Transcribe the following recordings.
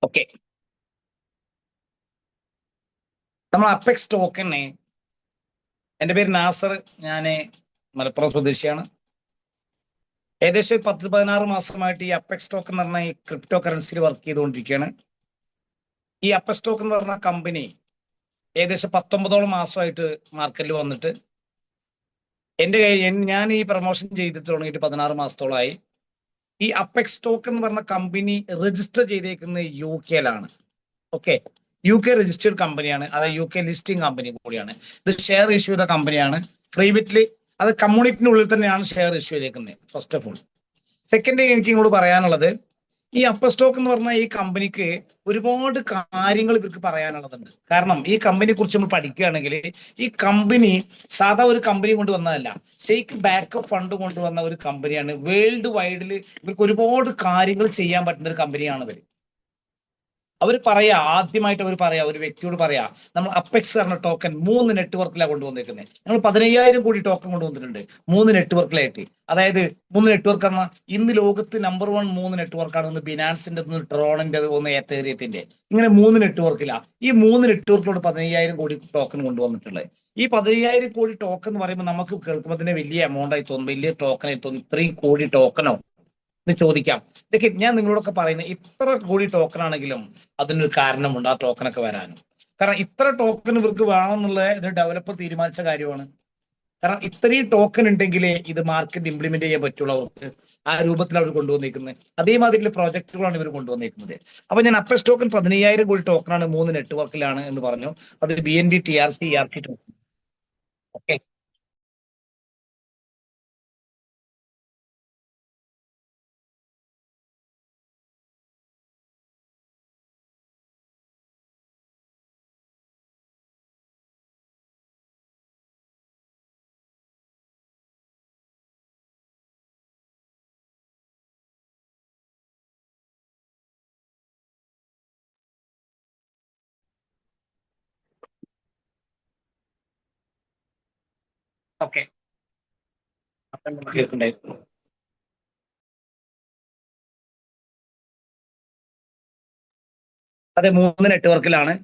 Okay, നമ്മൾ apex ടോക്കനെ, എൻ്റെ പേര് നാസർ, ഞാൻ മലപ്പുറം സ്വദേശിയാണ്. ഏകദേശം 10-16 മാസമായിട്ട് ഈ അപ്പെക്സ് ടോക്കൻ എന്ന് പറഞ്ഞ ഈ ക്രിപ്റ്റോ കറൻസിയിൽ വർക്ക് ചെയ്തുകൊണ്ടിരിക്കുകയാണ്. ഈ അപ്പെക്സ് ടോക്കൻ എന്ന് പറഞ്ഞ കമ്പനി ഏകദേശം 19ഓളം മാസമായിട്ട് മാർക്കറ്റിൽ വന്നിട്ട് ഞാൻ ഈ പ്രൊമോഷൻ ചെയ്തിട്ട് തുടങ്ങിയിട്ട് 16 മാസത്തോളമായി. ഈ അപ്പെക്സ് ടോക്കൻ എന്ന് പറഞ്ഞ കമ്പനി രജിസ്റ്റർ ചെയ്തേക്കുന്നത് UK-ലാണ്. ഓക്കെ, UK രജിസ്റ്റേർഡ് കമ്പനിയാണ്, അതായത് UK ലിസ്റ്റിംഗ് കമ്പനി കൂടിയാണ്. ഇത് ഷെയർ ഇഷ്യൂ ചെയ്ത കമ്പനിയാണ് പ്രൈവറ്റ്ലി. അത് കമ്മ്യൂണിറ്റിനുള്ളിൽ തന്നെയാണ് ഷെയർ ഇഷ്യൂ ചെയ്തേക്കുന്നത്. First of all. സെക്കൻഡ്, എനിക്ക് ഇങ്ങോട്ട് പറയാനുള്ളത്, ഈ അപ്പെക്സ് ടോക്കൻ എന്ന് പറഞ്ഞാൽ ഈ കമ്പനിക്ക് ഒരുപാട് കാര്യങ്ങൾ ഇവർക്ക് പറയാനുള്ളതുണ്ട്. കാരണം ഈ കമ്പനിയെ കുറിച്ച് നമ്മൾ പഠിക്കുകയാണെങ്കിൽ, ഈ കമ്പനി സാധാ ഒരു കമ്പനി കൊണ്ടുവന്നതല്ല, ഷെയ്ക്ക് ബാക്കപ്പ് ഫണ്ട് കൊണ്ടുവന്ന ഒരു കമ്പനിയാണ്. വേൾഡ് വൈഡിൽ ഇവർക്ക് ഒരുപാട് കാര്യങ്ങൾ ചെയ്യാൻ പറ്റുന്ന ഒരു കമ്പനിയാണ് ഇവർ. ആദ്യമായിട്ട് അവർ ഒരു വ്യക്തിയോട് നമ്മൾ അപ്പെക്സ് പറഞ്ഞ ടോക്കൻ 3 നെറ്റ്വർക്കിലാണ് കൊണ്ടുവന്നിരിക്കുന്നത്. ഞങ്ങൾ 15,000 കോടി ടോക്കൺ കൊണ്ടുവന്നിട്ടുണ്ട് 3 നെറ്റ്വർക്കിലായിട്ട്. അതായത് 3 നെറ്റ്വർക്ക് എന്ന ഇന്ന് ലോകത്ത് നമ്പർ 1 3 നെറ്റ്വർക്കാണ്. ഒന്ന് ബിനാൻസിന്റെ, ഒന്ന് ട്രോണിന്റെ, ഒന്ന് എത്തേറിയത്തിന്റെ. ഇങ്ങനെ 3 നെറ്റ്വർക്കിലാണ്. ഈ 3 നെറ്റ്വർക്കിലോട് 15,000 കോടി ടോക്കൺ കൊണ്ടുവന്നിട്ടുള്ളത്. ഈ 15,000 കോടി ടോക്കൺ എന്ന് പറയുമ്പോൾ നമുക്ക് കേൾക്കുമ്പോൾ തന്നെ വലിയ എമൗണ്ട് ആയി തോന്നും, വലിയ ടോക്കൺ ആയി തോന്നും. ഇത്രയും കോടി ടോക്കനോ എന്ന് ചോദിക്കാം. ഇതൊക്കെ ഞാൻ നിങ്ങളോടൊക്കെ പറയുന്നത്, ഇത്ര കോടി ടോക്കൺ ആണെങ്കിലും അതിനൊരു കാരണമുണ്ട് ആ ടോക്കനൊക്കെ വരാനും. കാരണം ഇത്ര ടോക്കൺ ഇവർക്ക് വേണമെന്നുള്ള ഇത് ഡെവലപ്പർ തീരുമാനിച്ച കാര്യമാണ്. കാരണം ഇത്രയും ടോക്കൺ ഉണ്ടെങ്കിലേ ഇത് മാർക്കറ്റ് ഇംപ്ലിമെന്റ് ചെയ്യാൻ പറ്റുള്ളൂ അവർക്ക്. ആ രൂപത്തിൽ അവർ കൊണ്ടുവന്നിരിക്കുന്നത്. അതേമാതിരി പ്രോജക്റ്റുകളാണ് ഇവർ കൊണ്ടുവന്നിരിക്കുന്നത്. അപ്പൊ ഞാൻ അപ്പെക്സ് ടോക്കൻ 15,000 കോടി ടോക്കണാണ് 3 നെറ്റ്വർക്കിലാണ് എന്ന് പറഞ്ഞു. അത് BNB, TRC, ERC token. Okay, okay, കേൾക്കുന്നുണ്ടായിരുന്നു. അതെ, 3 നെറ്റ്വർക്കിലാണ്.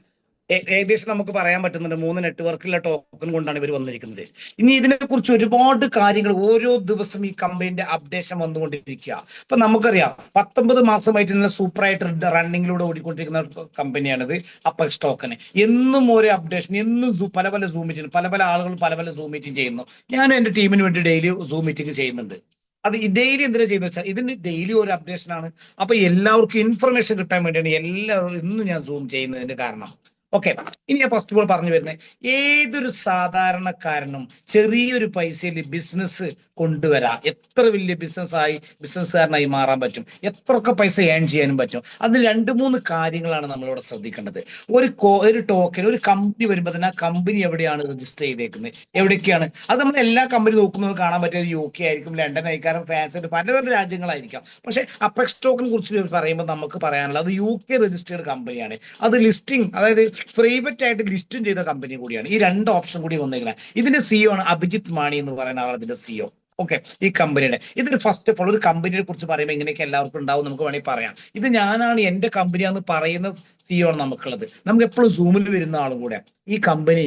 ഏകദേശം നമുക്ക് പറയാൻ പറ്റുന്നുണ്ട് 3 നെറ്റ്വർക്കിലെ ടോക്കൺ കൊണ്ടാണ് ഇവർ വന്നിരിക്കുന്നത്. ഇനി ഇതിനെക്കുറിച്ച് ഒരുപാട് കാര്യങ്ങൾ ഓരോ ദിവസം ഈ കമ്പനിന്റെ അപ്ഡേഷൻ വന്നുകൊണ്ടിരിക്കുക. ഇപ്പൊ നമുക്കറിയാം 19 മാസമായിട്ട് നല്ല സൂപ്പറായിട്ട് റണ്ണിങ്ങിലൂടെ ഓടിക്കൊണ്ടിരിക്കുന്ന കമ്പനിയാണിത് അപ്പെക്സ് ടോക്കൺ. എന്നും ഓരോ അപ്ഡേഷൻ, എന്നും പല സൂം മീറ്റിംഗ്, പല ആളുകൾ പല സൂം മീറ്റിംഗ് ചെയ്യുന്നു. ഞാനും എന്റെ ടീമിന് വേണ്ടി ഡെയിലി സൂം മീറ്റിംഗ് ചെയ്യുന്നുണ്ട്. അത് ഡെയിലി എന്തിനാ ചെയ്യുന്നത് വെച്ചാൽ ഇതിന് ഡെയിലി ഒരു അപ്ഡേഷൻ ആണ്. അപ്പൊ എല്ലാവർക്കും ഇൻഫർമേഷൻ കിട്ടാൻ വേണ്ടിയാണ് എല്ലാവരും ഇന്നും ഞാൻ സൂം ചെയ്യുന്നതിന്റെ കാരണം. ഓക്കെ, ഇനി ഞാൻ ഫസ്റ്റ് ഓഫ് ഓൾ പറഞ്ഞു വരുന്നത്, ഏതൊരു സാധാരണക്കാരനും ചെറിയൊരു പൈസയിൽ ബിസിനസ് കൊണ്ടുവരാം. എത്ര വലിയ ബിസിനസ്സുകാരനായി മാറാൻ പറ്റും, എത്രയൊക്കെ പൈസ ഏൺ ചെയ്യാനും പറ്റും. അതിന് 2-3 കാര്യങ്ങളാണ് നമ്മളിവിടെ ശ്രദ്ധിക്കേണ്ടത്. ഒരു ടോക്കൻ, ഒരു കമ്പനി വരുമ്പോൾ തന്നെ ആ കമ്പനി എവിടെയാണ് രജിസ്റ്റർ ചെയ്തേക്കുന്നത്, എവിടേക്കാണ് അത്. നമ്മൾ എല്ലാ കമ്പനി നോക്കുന്നത് കാണാൻ പറ്റിയത് UK ആയിരിക്കും, ലണ്ടൻ ആയിരിക്കും, ഫ്രാൻസ്, പലതരം രാജ്യങ്ങളായിരിക്കാം. പക്ഷെ അപ്പെക്സ് ടോക്കനെ കുറിച്ച് പറയുമ്പോൾ നമുക്ക് പറയാനുള്ളത് അത് UK രജിസ്റ്റേർഡ് കമ്പനിയാണ്. അത് ലിസ്റ്റിംഗ്, അതായത് പ്രൈവറ്റ് ആയിട്ട് ലിസ്റ്റും ചെയ്ത കമ്പനി കൂടിയാണ്. ഈ 2 ഓപ്ഷൻ കൂടി വന്നിരിക്കുന്നത്. ഇതിന്റെ CEO ആണ് അഭിജിത്ത് മാണി എന്ന് പറയുന്ന ആളാണ് ഇതിന്റെ CEO. ഓക്കെ, ഈ കമ്പനിയുടെ ഇതിന് ഫസ്റ്റ് ഓഫ് ഓൾ ഒരു കമ്പനിയെ കുറിച്ച് പറയുമ്പോൾ ഇങ്ങനെയൊക്കെ എല്ലാവർക്കും ഉണ്ടാവും, നമുക്ക് വേണമെങ്കിൽ പറയാം. ഇത് ഞാനാണ്, എന്റെ കമ്പനിയാന്ന് പറയുന്ന CEO ആണ് നമുക്കുള്ളത്. നമുക്ക് എപ്പോഴും സൂമിൽ വരുന്ന ആളും കൂടെ. ഈ കമ്പനി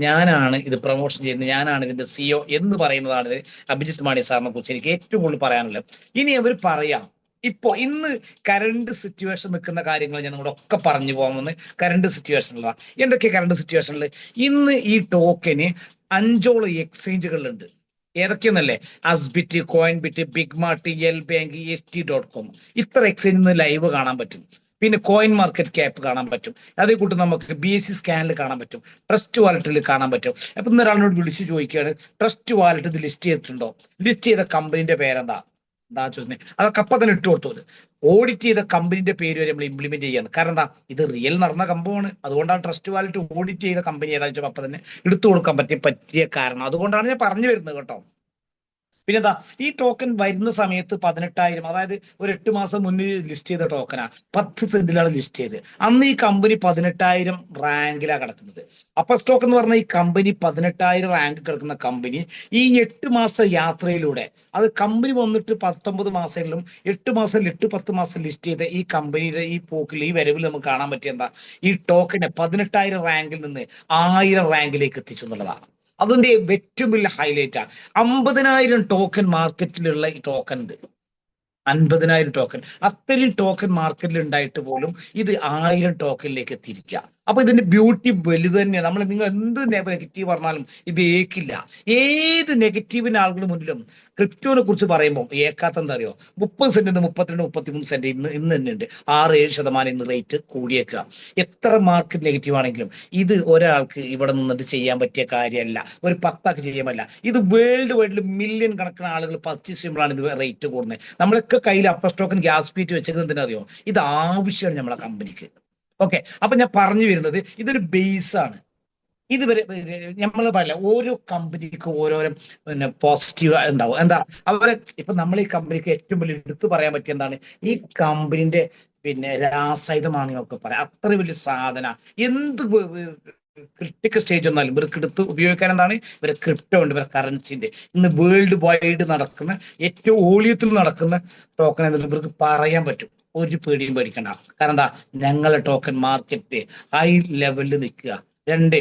ഞാനാണ് ഇത് പ്രൊമോഷൻ ചെയ്യുന്നത്, ഞാനാണ് ഇതിന്റെ CEO എന്ന് പറയുന്നതാണ് അഭിജിത്ത് മാണി സാറിനെ കുറിച്ച് എനിക്ക് ഏറ്റവും കൂടുതൽ പറയാനുള്ളത്. ഇനി അവർ പറയാം, ഇന്ന് കറണ്ട് സിറ്റുവേഷൻ നിൽക്കുന്ന കാര്യങ്ങൾ ഞാൻ നിങ്ങളോട് ഒക്കെ പറഞ്ഞു പോകുന്നത്. കറണ്ട് സിറ്റുവേഷനിലുള്ള എന്തൊക്കെ കറണ്ട് സിറ്റുവേഷനിൽ ഇന്ന് ഈ ടോക്കന് 5ഓളം എക്സ്ചേഞ്ചുകളുണ്ട്. ഏതൊക്കെയെന്നല്ലേ? Azbit, Coinbit, BitMart, LBank, ST.com. ഇത്ര എക്സ്ചേഞ്ചിൽ ലൈവ് കാണാൻ പറ്റും. പിന്നെ കോയിൻ മാർക്കറ്റ് ക്യാപ്പ് കാണാൻ പറ്റും. അതേ കൂട്ട് നമുക്ക് BSE സ്കാനിൽ കാണാൻ പറ്റും, ട്രസ്റ്റ് വാലറ്റിൽ കാണാൻ പറ്റും. അപ്പൊ ഒരാളിനോട് വിളിച്ചു ചോദിക്കുകയാണ്, ട്രസ്റ്റ് വാലറ്റ് ഇത് ലിസ്റ്റ് ചെയ്തിട്ടുണ്ടോ, ലിസ്റ്റ് ചെയ്ത കമ്പനിന്റെ പേരെന്താ ചോദിക്കുന്നത്. അതൊക്കെ അപ്പം തന്നെ ഇട്ട് കൊടുത്തത്. ഓഡിറ്റ് ചെയ്ത കമ്പനിന്റെ പേര് വരെ നമ്മൾ ഇംപ്ലിമെന്റ് ചെയ്യാണ്. കാരണം എന്താ, ഇത് റിയൽ നടന്ന സംഭവമാണ്. അതുകൊണ്ടാണ് ട്രസ്റ്റ് വാലറ്റ് ഓഡിറ്റ് ചെയ്ത കമ്പനി ഏതാ വെച്ചാൽ അപ്പം തന്നെ എടുത്തു കൊടുക്കാൻ പറ്റിയ കാരണം. അതുകൊണ്ടാണ് ഞാൻ പറഞ്ഞു വരുന്നത് കേട്ടോ. പിന്നെന്താ ഈ ടോക്കൺ വരുന്ന സമയത്ത് 18,000, അതായത് ഒരു 8 മാസം മുന്നിൽ ലിസ്റ്റ് ചെയ്ത ടോക്കനാ, 10 സെന്റിലാണ് ലിസ്റ്റ് ചെയ്ത്. അന്ന് ഈ കമ്പനി 18,000 റാങ്കിലാണ് കിടക്കുന്നത്. അപ്പർ സ്റ്റോക്ക് എന്ന് പറഞ്ഞ ഈ കമ്പനി 18,000 റാങ്ക് കിടക്കുന്ന കമ്പനി ഈ 8 മാസ യാത്രയിലൂടെ, അത് കമ്പനി വന്നിട്ട് 19 മാസങ്ങളിലും 8 മാസം 10 മാസം ലിസ്റ്റ് ചെയ്ത ഈ കമ്പനിയുടെ ഈ പോക്കിൽ, ഈ വരവിൽ നമുക്ക് കാണാൻ പറ്റിയ എന്താ, ഈ ടോക്കനെ 18,000 റാങ്കിൽ നിന്ന് 1000 റാങ്കിലേക്ക് എത്തിച്ചു എന്നുള്ളതാണ്. അതിന്റെ ഏറ്റവും വലിയ ഹൈലൈറ്റാ. 50,000 ടോക്കൺ മാർക്കറ്റിലുള്ള ഈ ടോക്കൺ ഉണ്ട്, 50,000 ടോക്കൺ. അത്രയും ടോക്കൺ മാർക്കറ്റിൽ ഉണ്ടായിട്ട് പോലും ഇത് 1000 ടോക്കണിലേക്ക് എത്തിയിരിക്കുക. അപ്പൊ ഇതിന്റെ ബ്യൂട്ടി വലുത് തന്നെയാണ്. നിങ്ങൾ എന്ത് നെഗറ്റീവ് പറഞ്ഞാലും ഇത് ഏക്കില്ല. ഏത് നെഗറ്റീവിന് ആളുകളുടെ മുന്നിലും ക്രിപ്റ്റോനെ കുറിച്ച് പറയുമ്പോൾ ഏക്കാത്ത എന്താ അറിയോ, 30 സെന്റ് 32 33 സെന്റ് ഇന്ന് തന്നെ ഉണ്ട്, 6-7% ഇന്ന് റേറ്റ് കൂടിയേക്കുക. എത്ര മാർക്കറ്റ് നെഗറ്റീവ് ആണെങ്കിലും ഇത് ഒരാൾക്ക് ഇവിടെ നിന്നിട്ട് ചെയ്യാൻ പറ്റിയ കാര്യമല്ല, ഒരു 10 ചെയ്യാൻ പറ്റില്ല. ഇത് വേൾഡ് വൈഡിൽ മില്യൺ കണക്കിന് ആളുകൾ പർച്ചേസ് ചെയ്യുമ്പോഴാണ് ഇത് റേറ്റ് കൂടുന്നത്. നമ്മളൊക്കെ കയ്യിൽ അപ്പർ സ്റ്റോക്കൻ ഗ്യാസ് പീറ്റ് വെച്ചത് എന്തിനറിയോ, ഇത് ആവശ്യമാണ് നമ്മളെ കമ്പനിക്ക്. ഓക്കെ, അപ്പൊ ഞാൻ പറഞ്ഞു വരുന്നത് ഇതൊരു ബേസ് ആണ്. ഇതുവരെ നമ്മൾ പറയില്ല, ഓരോ കമ്പനിക്ക് ഓരോരോ പിന്നെ പോസിറ്റീവ് ഉണ്ടാവും. എന്താ അവരെ ഇപ്പൊ നമ്മൾ ഈ കമ്പനിക്ക് ഏറ്റവും വലിയ എടുത്തു പറയാൻ പറ്റിയ എന്താണ്, ഈ കമ്പനിന്റെ പിന്നെ രാസായുധമാണ് ഒക്കെ പറയാം. അത്ര വലിയ സാധന, എന്ത് ക്രിട്ടിക്കൽ സ്റ്റേജ് വന്നാലും ഇവർക്ക് എടുത്ത് ഉപയോഗിക്കാൻ എന്താണ്, ഇവരെ ക്രിപ്റ്റോ ഉണ്ട്, ഇവരെ കറൻസിന്റെ ഇന്ന് വേൾഡ് വൈഡ് നടക്കുന്ന ഏറ്റവും ഓളിയത്തിൽ നടക്കുന്ന ടോക്കൺ എന്നുള്ളത് ഇവർക്ക് പറയാൻ പറ്റും. ഒരു പേടിയും പേടിക്കണ്ട. കാരണം എന്താ, ഞങ്ങളെ ടോക്കൺ മാർക്കറ്റ് ഹൈ ലെവലിൽ നിൽക്കുക. 2,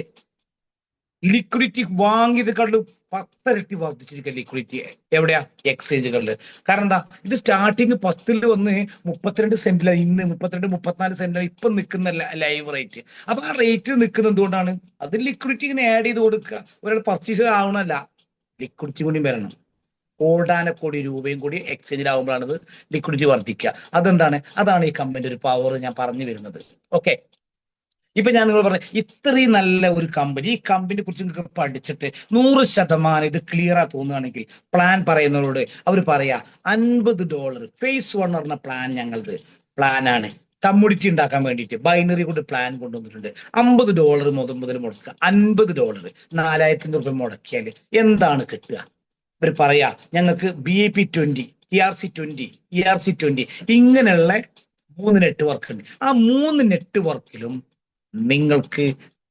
ലിക്വിഡിറ്റി വാങ്ങിയതിനെക്കാളും 10 ഇരട്ടി വർദ്ധിച്ചിരിക്കുക ലിക്വിഡിറ്റി. എവിടെയാ? എക്സ്ചേഞ്ചുകളിൽ. കാരണം എന്താ, ഇത് സ്റ്റാർട്ടിങ് 10 വന്ന് 32 സെന്റിലാണ്, ഇന്ന് 34 സെന്റിലാണ് ഇപ്പൊ നിൽക്കുന്ന ലൈവ് റേറ്റ്. അപ്പൊ ആ റേറ്റ് നിൽക്കുന്നത് എന്തുകൊണ്ടാണ്? അത് ലിക്വിഡിറ്റി ഇങ്ങനെ ആഡ് ചെയ്ത് കൊടുക്കുക. ഒരാൾ പർച്ചേസ് ആവണമല്ല, ലിക്വിഡിറ്റി കൂടി വരണം. കോടാനക്കോടി രൂപയും കൂടി എക്സ്ചേഞ്ചിലാവുമ്പോഴാണ് ഇത് ലിക്വിഡിറ്റി വർദ്ധിക്കുക. അതെന്താണ്? അതാണ് ഈ കമ്പനിയുടെ ഒരു പവർ ഞാൻ പറഞ്ഞു വരുന്നത്. ഓക്കെ, ഇപ്പൊ ഞാൻ നിങ്ങൾ പറഞ്ഞ ഇത്രയും നല്ല ഒരു കമ്പനി, ഈ കമ്പനിയെ കുറിച്ച് നിങ്ങൾക്ക് പഠിച്ചിട്ട് 100% ഇത് ക്ലിയറാ തോന്നുകയാണെങ്കിൽ, പ്ലാൻ പറയുന്നവരോട് അവർ പറയാ $50 ഫേസ് 1 പറഞ്ഞ പ്ലാൻ ഞങ്ങളത് പ്ലാനാണ്. കമ്മോഡിറ്റി ഉണ്ടാക്കാൻ വേണ്ടിയിട്ട് ബൈനറി കൊണ്ട് പ്ലാൻ കൊണ്ടുവന്നിട്ടുണ്ട്. $50 മുതൽ മുടക്കുക. $50 4,500 രൂപ മുടക്കിയാൽ എന്താണ് കിട്ടുക? ഇവർ പറയാ ഞങ്ങൾക്ക് BIP20, TRC20, ERC20 ഇങ്ങനെയുള്ള 3 നെറ്റ്വർക്ക് ഉണ്ട്. ആ 3 നെറ്റ്വർക്കിലും നിങ്ങൾക്ക്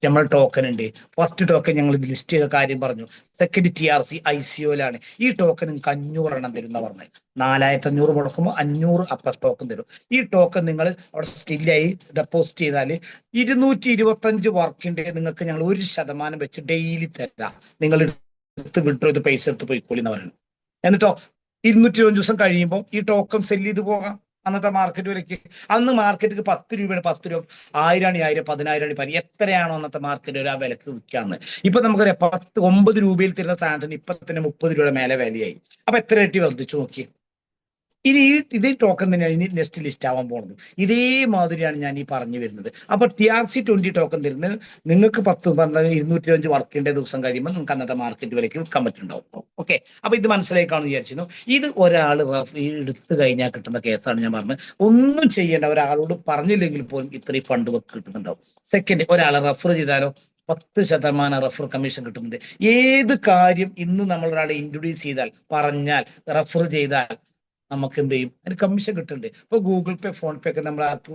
നമ്മൾ ടോക്കൺ ഉണ്ട്. ഫസ്റ്റ് ടോക്കൺ ഞങ്ങൾ ലിസ്റ്റ് ചെയ്ത കാര്യം പറഞ്ഞു. Second TRC ICOയിലാണ്. ഈ ടോക്കൺ നിങ്ങൾക്ക് 500 എണ്ണം തരും എന്നാ പറഞ്ഞത്. 4,500 മുടക്കുമ്പോൾ 500 അപ്പർ ടോക്കൺ തരും. ഈ ടോക്കൺ നിങ്ങൾ അവിടെ സ്റ്റില്ലായി ഡെപ്പോസിറ്റ് ചെയ്താൽ 225 വർക്കിന്റെ നിങ്ങൾക്ക് ഞങ്ങൾ 1% വെച്ച് ഡെയിലി തരാം. നിങ്ങൾ എടുത്ത് വിഡ്രോ ചെയ്ത് പൈസ എടുത്ത് പോയിക്കോളി എന്ന് പറയുന്നത്. എന്നിട്ടോ 220 ദിവസം കഴിയുമ്പോൾ ഈ ടോക്കൺ സെല് ചെയ്ത് പോകാം അന്നത്തെ മാർക്കറ്റ് വിലയ്ക്ക്. അന്ന് മാർക്കറ്റിക്ക് 10 രൂപയാണ്, 10 രൂപ 1000 ആണ് 1000, 10,000 ആണ് 10. എത്രയാണോ അന്നത്തെ മാർക്കറ്റ് ഒരു ആ വിലക്ക് വിൽക്കാന്ന്. ഇപ്പൊ നമുക്കറിയാം 9 രൂപയിൽ തരുന്ന സാധനത്തിന് ഇപ്പൊ തന്നെ 30 രൂപയുടെ മേലെ വിലയായി. അപ്പൊ എത്ര ഇരട്ടി വർദ്ധിച്ചു നോക്കി. ഇനി ഇതേ ടോക്കൺ തന്നെയാണ് ഇനി നെക്സ്റ്റ് ലിസ്റ്റ് ആവാൻ പോകുന്നത്. ഇതേമാതിരിയാണ് ഞാൻ ഈ പറഞ്ഞു വരുന്നത്. അപ്പൊ TRC20 ടോക്കൺ തരുന്നത് നിങ്ങൾക്ക് 10, 12, 225 വർക്കിന്റെ ദിവസം കഴിയുമ്പോൾ നിങ്ങൾക്ക് അന്നത്തെ മാർക്കറ്റ് വിലയ്ക്ക് വിൽക്കാൻ പറ്റുന്നുണ്ടാവും. ഓക്കെ, അപ്പൊ ഇത് മനസ്സിലാക്കാന്ന് വിചാരിച്ചിരുന്നു. ഇത് ഒരാൾ എടുത്തു കഴിഞ്ഞാൽ കിട്ടുന്ന കേസാണ് ഞാൻ പറഞ്ഞത്. ഒന്നും ചെയ്യേണ്ട, ഒരാളോട് പറഞ്ഞില്ലെങ്കിൽ പോലും ഇത്രയും ഫണ്ട് കിട്ടുന്നുണ്ടാവും. സെക്കൻഡ്, ഒരാളെ റെഫർ ചെയ്താലോ 10% റെഫർ കമ്മീഷൻ കിട്ടുന്നുണ്ട്. ഏത് കാര്യം ഇന്ന് നമ്മൾ ഒരാളെ ഇൻട്രൊഡ്യൂസ് ചെയ്താൽ, പറഞ്ഞാൽ, റെഫർ ചെയ്താൽ നമുക്ക് എന്ത് ചെയ്യും, അതിന് കമ്മീഷൻ കിട്ടുന്നുണ്ട്. ഇപ്പൊ ഗൂഗിൾ പേ, ഫോൺ പേ ഒക്കെ നമ്മൾ ആർക്ക്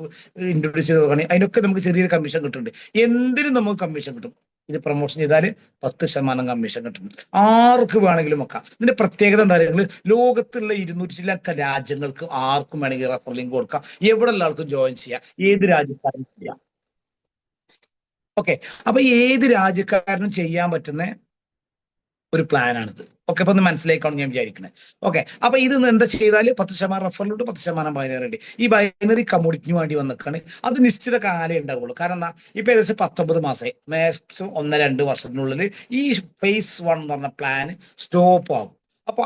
ഇൻട്രൊഡ്യൂസ് ചെയ്ത് നോക്കുകയാണെങ്കിൽ അതിനൊക്കെ നമുക്ക് ചെറിയൊരു കമ്മീഷൻ കിട്ടുന്നുണ്ട്. എന്തിനും നമുക്ക് കമ്മീഷൻ കിട്ടും. ഇത് പ്രൊമോഷൻ ചെയ്താൽ 10% കമ്മീഷൻ കിട്ടും. ആർക്ക് വേണമെങ്കിലും വെക്കാം. ഇതിന്റെ പ്രത്യേകത എന്താ പറയുക, ലോകത്തുള്ള 200 രാജ്യങ്ങൾക്ക് ആർക്കും വേണമെങ്കിൽ റെഫർ ലിങ്ക് കൊടുക്കാം. എവിടെ ഉള്ള ആൾക്കും ജോയിൻ ചെയ്യാം, ഏത് രാജ്യക്കാരും ചെയ്യാം. ഓക്കെ, അപ്പൊ ഏത് രാജ്യക്കാരനും ചെയ്യാൻ പറ്റുന്ന ഒരു പ്ലാനാണിത്. ഓക്കെ, അപ്പൊ ഒന്ന് മനസ്സിലാക്കണം ഞാൻ വിചാരിക്കുന്നത്. ഓക്കെ, അപ്പൊ ഇത് എന്താ ചെയ്താൽ 10% റെഫറിലുണ്ട്, 10% ബൈനറി ഉണ്ട്. ഈ ബൈനറി കമ്മോഡിറ്റിന് വേണ്ടി വന്നിക്കാണ്. അത് നിശ്ചിത കാലേ ഉണ്ടാവുള്ളൂ. കാരണം എന്താ, ഇപ്പൊ ഏകദേശം 19 മാസമായി, മാക്സിമം 1-2 വർഷത്തിനുള്ളിൽ ഈ ഫേസ് 1 എന്ന് പറഞ്ഞ പ്ലാൻ സ്റ്റോപ്പ് ആകും. അപ്പൊ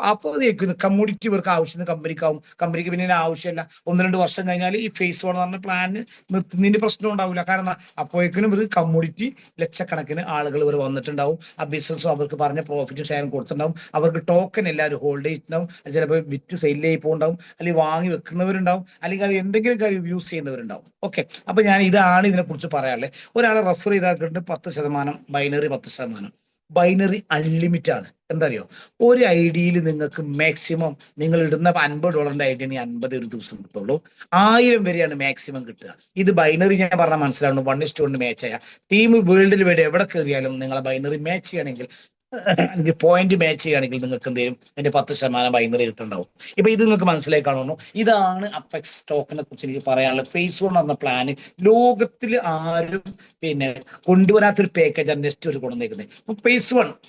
കമ്മോഡിറ്റി ഇവർക്ക് ആവശ്യം കമ്പനിക്കാവും. കമ്പനിക്ക് പിന്നെ ആവശ്യമില്ല. 1-2 വർഷം കഴിഞ്ഞാൽ ഈ ഫേസ് 1 എന്ന് പറഞ്ഞ പ്ലാന് നിർത്തുന്നതിന് പ്രശ്നം ഉണ്ടാവില്ല. കാരണം അപ്പോഴേക്കും ഇവർ കമ്മോഡിറ്റി ലക്ഷക്കണക്കിന് ആളുകൾ ഇവർ വന്നിട്ടുണ്ടാവും. ആ ബിസിനസ്സും അവർക്ക് പറഞ്ഞ പ്രോഫിറ്റും ഷെയറും കൊടുത്തിട്ടുണ്ടാവും. അവർക്ക് ടോക്കൺ എല്ലാവരും ഹോൾഡ് ചെയ്തിട്ടുണ്ടാവും. ചിലപ്പോൾ വിറ്റ് സെയിലായി പോകുന്നുണ്ടാവും, അല്ലെങ്കിൽ വാങ്ങി വെക്കുന്നവരുണ്ടാവും, അല്ലെങ്കിൽ അത് എന്തെങ്കിലും കാര്യം യൂസ് ചെയ്യുന്നവരുണ്ടാവും. ഓക്കെ, അപ്പൊ ഞാൻ ഇതാണ് ഇതിനെ കുറിച്ച് പറയാനുള്ളത്. ഒരാളെ റെഫർ ചെയ്താൽ 10%, ബൈനറി 10%. ബൈനറി അൺലിമിറ്റഡ് ആണ്. എന്താ അറിയോ, ഒരു ഐ ഡിയിൽ നിങ്ങൾക്ക് മാക്സിമം നിങ്ങൾ ഇടുന്ന $50 ഐ ഡി ആണെങ്കിൽ 50 ഒരു ദിവസം കിട്ടുള്ളൂ. 1000 വരെയാണ് മാക്സിമം കിട്ടുക. ഇത് ബൈനറി ഞാൻ പറഞ്ഞാൽ മനസ്സിലാവുന്നു, 1:1 മാച്ച് ആയ ടീം വേൾഡിൽ എവിടെ കയറിയാലും നിങ്ങളെ ബൈനറി മാച്ച് ചെയ്യണമെങ്കിൽ പോയിന്റ് മാച്ച് ചെയ്യുകയാണെങ്കിൽ നിങ്ങൾക്ക് എന്ത് ചെയ്യും, അതിന്റെ 10% ബൈനറി കിട്ടുന്നുണ്ടാവും. ഇപ്പൊ ഇത് നിങ്ങൾക്ക് മനസ്സിലായി കാണുന്നു. ഇതാണ് അപ്പെക്സ് ടോക്കനെ കുറിച്ച് എനിക്ക് പറയാനുള്ളത്. ഫേസ് 1 എന്ന പ്ലാന് ലോകത്തിൽ ആരും കൊണ്ടുവരാത്തൊരു പാക്കേജാണ് നെക്സ്റ്റ് ഒരു കൊണ്ടുവന്നേക്കുന്നത്.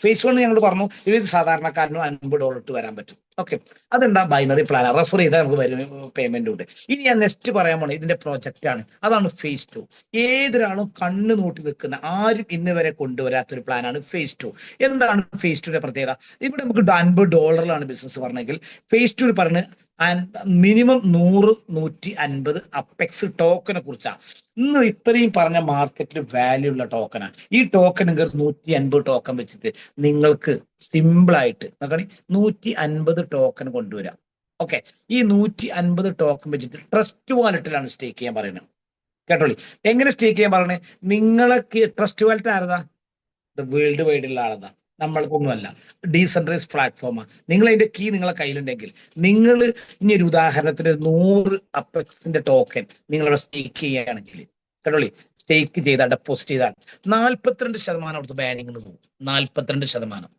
ഫേസ് വൺ ഞങ്ങൾ പറഞ്ഞു ഇത് സാധാരണക്കാരനും $50 വരാൻ പറ്റും. ഓക്കെ, അതെന്താ ബൈനറി പ്ലാൻ, റെഫർ ചെയ്താൽ നമുക്ക് വരും പേയ്മെന്റ് ഉണ്ട്. ഇനി ഞാൻ നെക്സ്റ്റ് പറയാൻ പോണേ ഇതിന്റെ പ്രോജക്റ്റ് ആണ്, അതാണ് ഫേസ് 2. ഏതൊരാളും കണ്ണു നോട്ടി നിൽക്കുന്ന ആരും ഇന്ന് വരെ കൊണ്ടുവരാത്തൊരു പ്ലാനാണ് ഫേസ് 2. എന്താണ് ഫേസ് 2ന്റെ പ്രത്യേകത? ഇവിടെ നമുക്ക് $50 ബിസിനസ് പറഞ്ഞെങ്കിൽ ഫേസ് 2 പറഞ്ഞ് മിനിമം 100-150 അപ്പെക്സ് ടോക്കനെ കുറിച്ചാണ്. ഇന്ന് ഇത്രയും പറഞ്ഞ മാർക്കറ്റിൽ വാല്യൂ ഉള്ള ടോക്കനാണ് ഈ ടോക്കൺ. 150 ടോക്കൺ വെച്ചിട്ട് നിങ്ങൾക്ക് സിമ്പിൾ ആയിട്ട് 150 ടോക്കൺ കൊണ്ടുവരാം. ഓക്കെ, ഈ 150 ടോക്കൺ വെച്ചിട്ട് ട്രസ്റ്റ് വാലറ്റിലാണ് സ്റ്റേക്ക് ചെയ്യാൻ പറയുന്നത്. കേട്ടോളി, എങ്ങനെ സ്റ്റേക്ക് ചെയ്യാൻ പറയുന്നത്? നിങ്ങൾക്ക് ട്രസ്റ്റ് വാലറ്റ് ആരതാ? വേൾഡ് വൈഡുള്ള ആളതാ, നമ്മൾക്കൊന്നുമല്ല. ഡീസെൻട്രലൈസ് പ്ലാറ്റ്ഫോമാണ്. നിങ്ങൾ അതിന്റെ കീ നിങ്ങളെ കയ്യിലുണ്ടെങ്കിൽ നിങ്ങൾ ഇനി ഒരു ഉദാഹരണത്തിന് 100 അപ്പെക്സിന്റെ ടോക്കൺ നിങ്ങളവിടെ സ്റ്റേക്ക് ചെയ്യുകയാണെങ്കിൽ, കേട്ടോളി, സ്റ്റേക്ക് ചെയ്താൽ ഡെപ്പോസിറ്റ് ചെയ്താൽ 42% അവിടുത്തെ ബാനിങ് പോകും. 42%.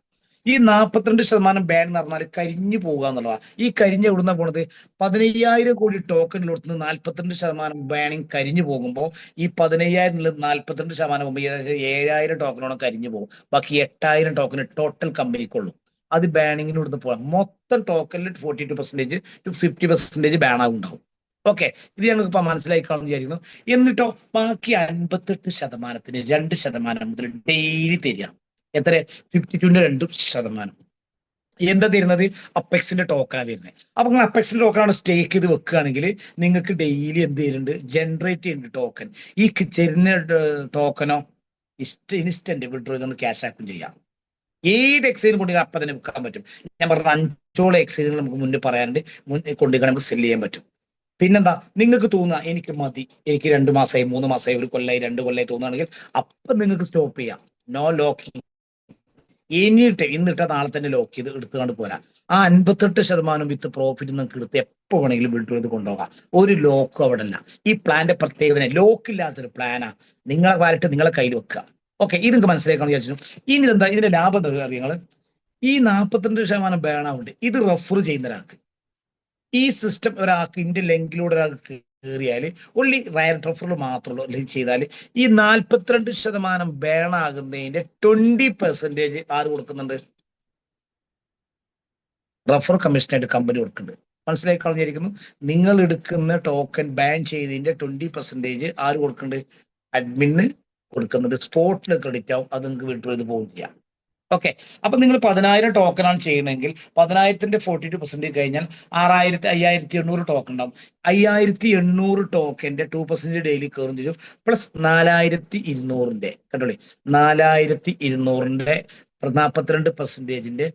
ഈ 42% ബാൻ എന്ന് പറഞ്ഞാൽ കരിഞ്ഞു പോകുക എന്നുള്ളതാണ്. ഈ കരിഞ്ഞ എവിടുന്ന പോണത്? 15,000 കോടി ടോക്കണിലോട്ട് 42% ബാനിങ് കരിഞ്ഞു പോകുമ്പോൾ ഈ 15,000 42% പോകുമ്പോൾ ഏകദേശം 7,000 ടോക്കണോളം കരിഞ്ഞു പോകും. ബാക്കി 8,000 ടോക്കൺ ടോട്ടൽ കമ്പനിക്കുള്ളൂ. അത് ബാനിങ്ങിന് ഇവിടുന്ന് പോകാം. മൊത്തം ടോക്കണിൽ 42% to 50% ബാൻ ഉണ്ടാവും. ഓക്കെ, ഇത് ഞങ്ങൾക്ക് ഇപ്പൊ മനസ്സിലായി കാണുമെന്ന് വിചാരിക്കുന്നു. എന്നിട്ടോ ബാക്കി 58%-ന് 2% മുതൽ ഡെയിലി തരിക. എത്ര? 52-ന്റെ 2%. എന്താ തരുന്നത്? അപ്പെക്സിന്റെ ടോക്കനാണ് തരുന്നത്. അപ്പൊ നിങ്ങൾ അപ്പെക്സിന്റെ ടോക്കനാണ് സ്റ്റേക്ക് ചെയ്ത് വെക്കുകയാണെങ്കിൽ നിങ്ങൾക്ക് ഡെയിലി എന്ത് ചെയ്യുന്നുണ്ട്? ജനറേറ്റ് ചെയ്യുന്നുണ്ട് ടോക്കൺ. ഈ ചെരുന്ന ടോക്കനോ ഇൻസ്റ്റന്റ് വിഡ്രോ ചെയ്ത് ക്യാഷ് ആക്കും ചെയ്യാം. ഏത് എക്സൈനും കൊണ്ട് അപ്പം തന്നെ വിൽക്കാൻ പറ്റും. ഞാൻ പറഞ്ഞ 5 എക്സൈനുകൾ നമുക്ക് മുന്നേ പറയാനുണ്ട്. കൊണ്ടുപോയി നമുക്ക് സെല് ചെയ്യാൻ പറ്റും. പിന്നെന്താ, നിങ്ങൾക്ക് തോന്നുക എനിക്ക് മതി, എനിക്ക് 2 മാസമായി 3 മാസമായി 1 കൊല്ലമായി 2 കൊല്ലമായി തോന്നുകയാണെങ്കിൽ അപ്പം നിങ്ങൾക്ക് സ്റ്റോപ്പ് ചെയ്യാം. No locking. ഇനിയിട്ട് ഇന്നിട്ട് നാളെ തന്നെ ലോക്ക് ചെയ്ത് എടുത്തുകൊണ്ട് പോരാ. ആ 58% വിത്ത് പ്രോഫിറ്റ് നിങ്ങൾക്ക് എടുത്ത് എപ്പോൾ വേണമെങ്കിലും വിഡ്രോ ചെയ്ത് കൊണ്ടുപോകാം. ഒരു ലോക്കും അവിടെ അല്ല. ഈ പ്ലാന്റെ പ്രത്യേകത ലോക്കില്ലാത്തൊരു പ്ലാനാ. നിങ്ങളെ വാലറ്റ് നിങ്ങളെ കയ്യിൽ വെക്കുക. ഓക്കെ, ഇത് നിങ്ങൾക്ക് മനസ്സിലാക്കാൻ വിചാരിച്ചു. ഇനി എന്താ ഇതിന്റെ ലാഭം എന്താ അറിയങ്ങൾ? ഈ 42% ബാണാവുണ്ട്. ഇത് റെഫർ ചെയ്യുന്ന ഒരാൾക്ക്, ഈ സിസ്റ്റം ഒരാൾക്ക് ഇതിന്റെ ലിങ്കിലൂടെ ഒരാൾക്ക് കയറിയാൽ ഒള്ളി റയർ റെഫറൽ മാത്രമുള്ളൂ. അല്ലെങ്കിൽ ചെയ്താൽ ഈ 42% ബാൻ ആകുന്നതിന്റെ 20% ആര് കൊടുക്കുന്നുണ്ട്? റെഫർ കമ്മീഷനായിട്ട് കമ്പനി കൊടുക്കുന്നുണ്ട്. മനസ്സിലായി കളഞ്ഞിരിക്കുന്നു. നിങ്ങൾ എടുക്കുന്ന ടോക്കൺ ബാൻ ചെയ്തതിന്റെ 20% ആര് കൊടുക്കുന്നുണ്ട്? അഡ്മിന് കൊടുക്കുന്നുണ്ട്. സ്പോട്ടിൽ ക്രെഡിറ്റ് ആവും. അത് നിങ്ങൾക്ക് വിഡ്രോ ചെയ്ത് പോകും ചെയ്യാം. ഓക്കെ, അപ്പൊ നിങ്ങൾ 10,000 ടോക്കണാണ് ചെയ്യുന്നതെങ്കിൽ 10,000-ന്റെ 42% കഴിഞ്ഞാൽ 5,800 ടോക്കൺ ഉണ്ടാവും. 5,800 ടോക്കന്റെ 2% ഡെയിലി കയറും ചെയ്യും. പ്ലസ് 4,200-ന്റെ കണ്ടോളി, 4,200-ന്റെ 42%-ന്റെ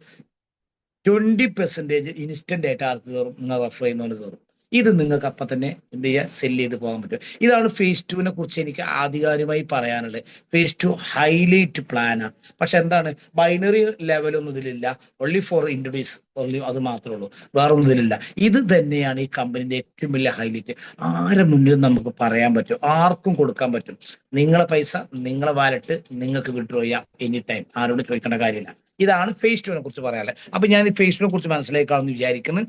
20% ഇൻസ്റ്റന്റ് ആയിട്ട് ആർക്ക് കയറും? നിങ്ങൾ റെഫർ ചെയ്യുന്നവന് കയറും. ഇത് നിങ്ങൾക്ക് അപ്പം തന്നെ എന്ത് ചെയ്യുക? സെല് ചെയ്ത് പോകാൻ പറ്റും. ഇതാണ് ഫേസ് 2-നെ കുറിച്ച് എനിക്ക് ആധികാരികമായി പറയാനുള്ളത്. ഫേസ് 2 ഹൈലൈറ്റ് പ്ലാനാണ്. പക്ഷെ എന്താണ്, ബൈനറി ലെവലൊന്നും ഇതിലില്ല. ഓൺലി ഫോർ ഇൻട്രൊഡ്യൂസ്, ഓൺലി അത് മാത്രമേ ഉള്ളൂ, വേറെ ഒന്നും ഇതിലില്ല. ഇത് തന്നെയാണ് ഈ കമ്പനിന്റെ ഏറ്റവും വലിയ ഹൈലൈറ്റ്. ആരെ മുന്നിൽ നമുക്ക് പറയാൻ പറ്റും, ആർക്കും കൊടുക്കാൻ പറ്റും. നിങ്ങളെ പൈസ നിങ്ങളെ വാലറ്റ് നിങ്ങൾക്ക് വിഡ്രോ ചെയ്യാം എനി ടൈം. ആരോട് ചോദിക്കേണ്ട കാര്യമില്ല. ഇതാണ് ഫേസ് 2-നെ കുറിച്ച് പറയാനുള്ളത്. അപ്പൊ ഞാൻ ഈ ഫേസ് 2-നെ കുറിച്ച് മനസ്സിലാക്കാമെന്ന് വിചാരിക്കുന്നു.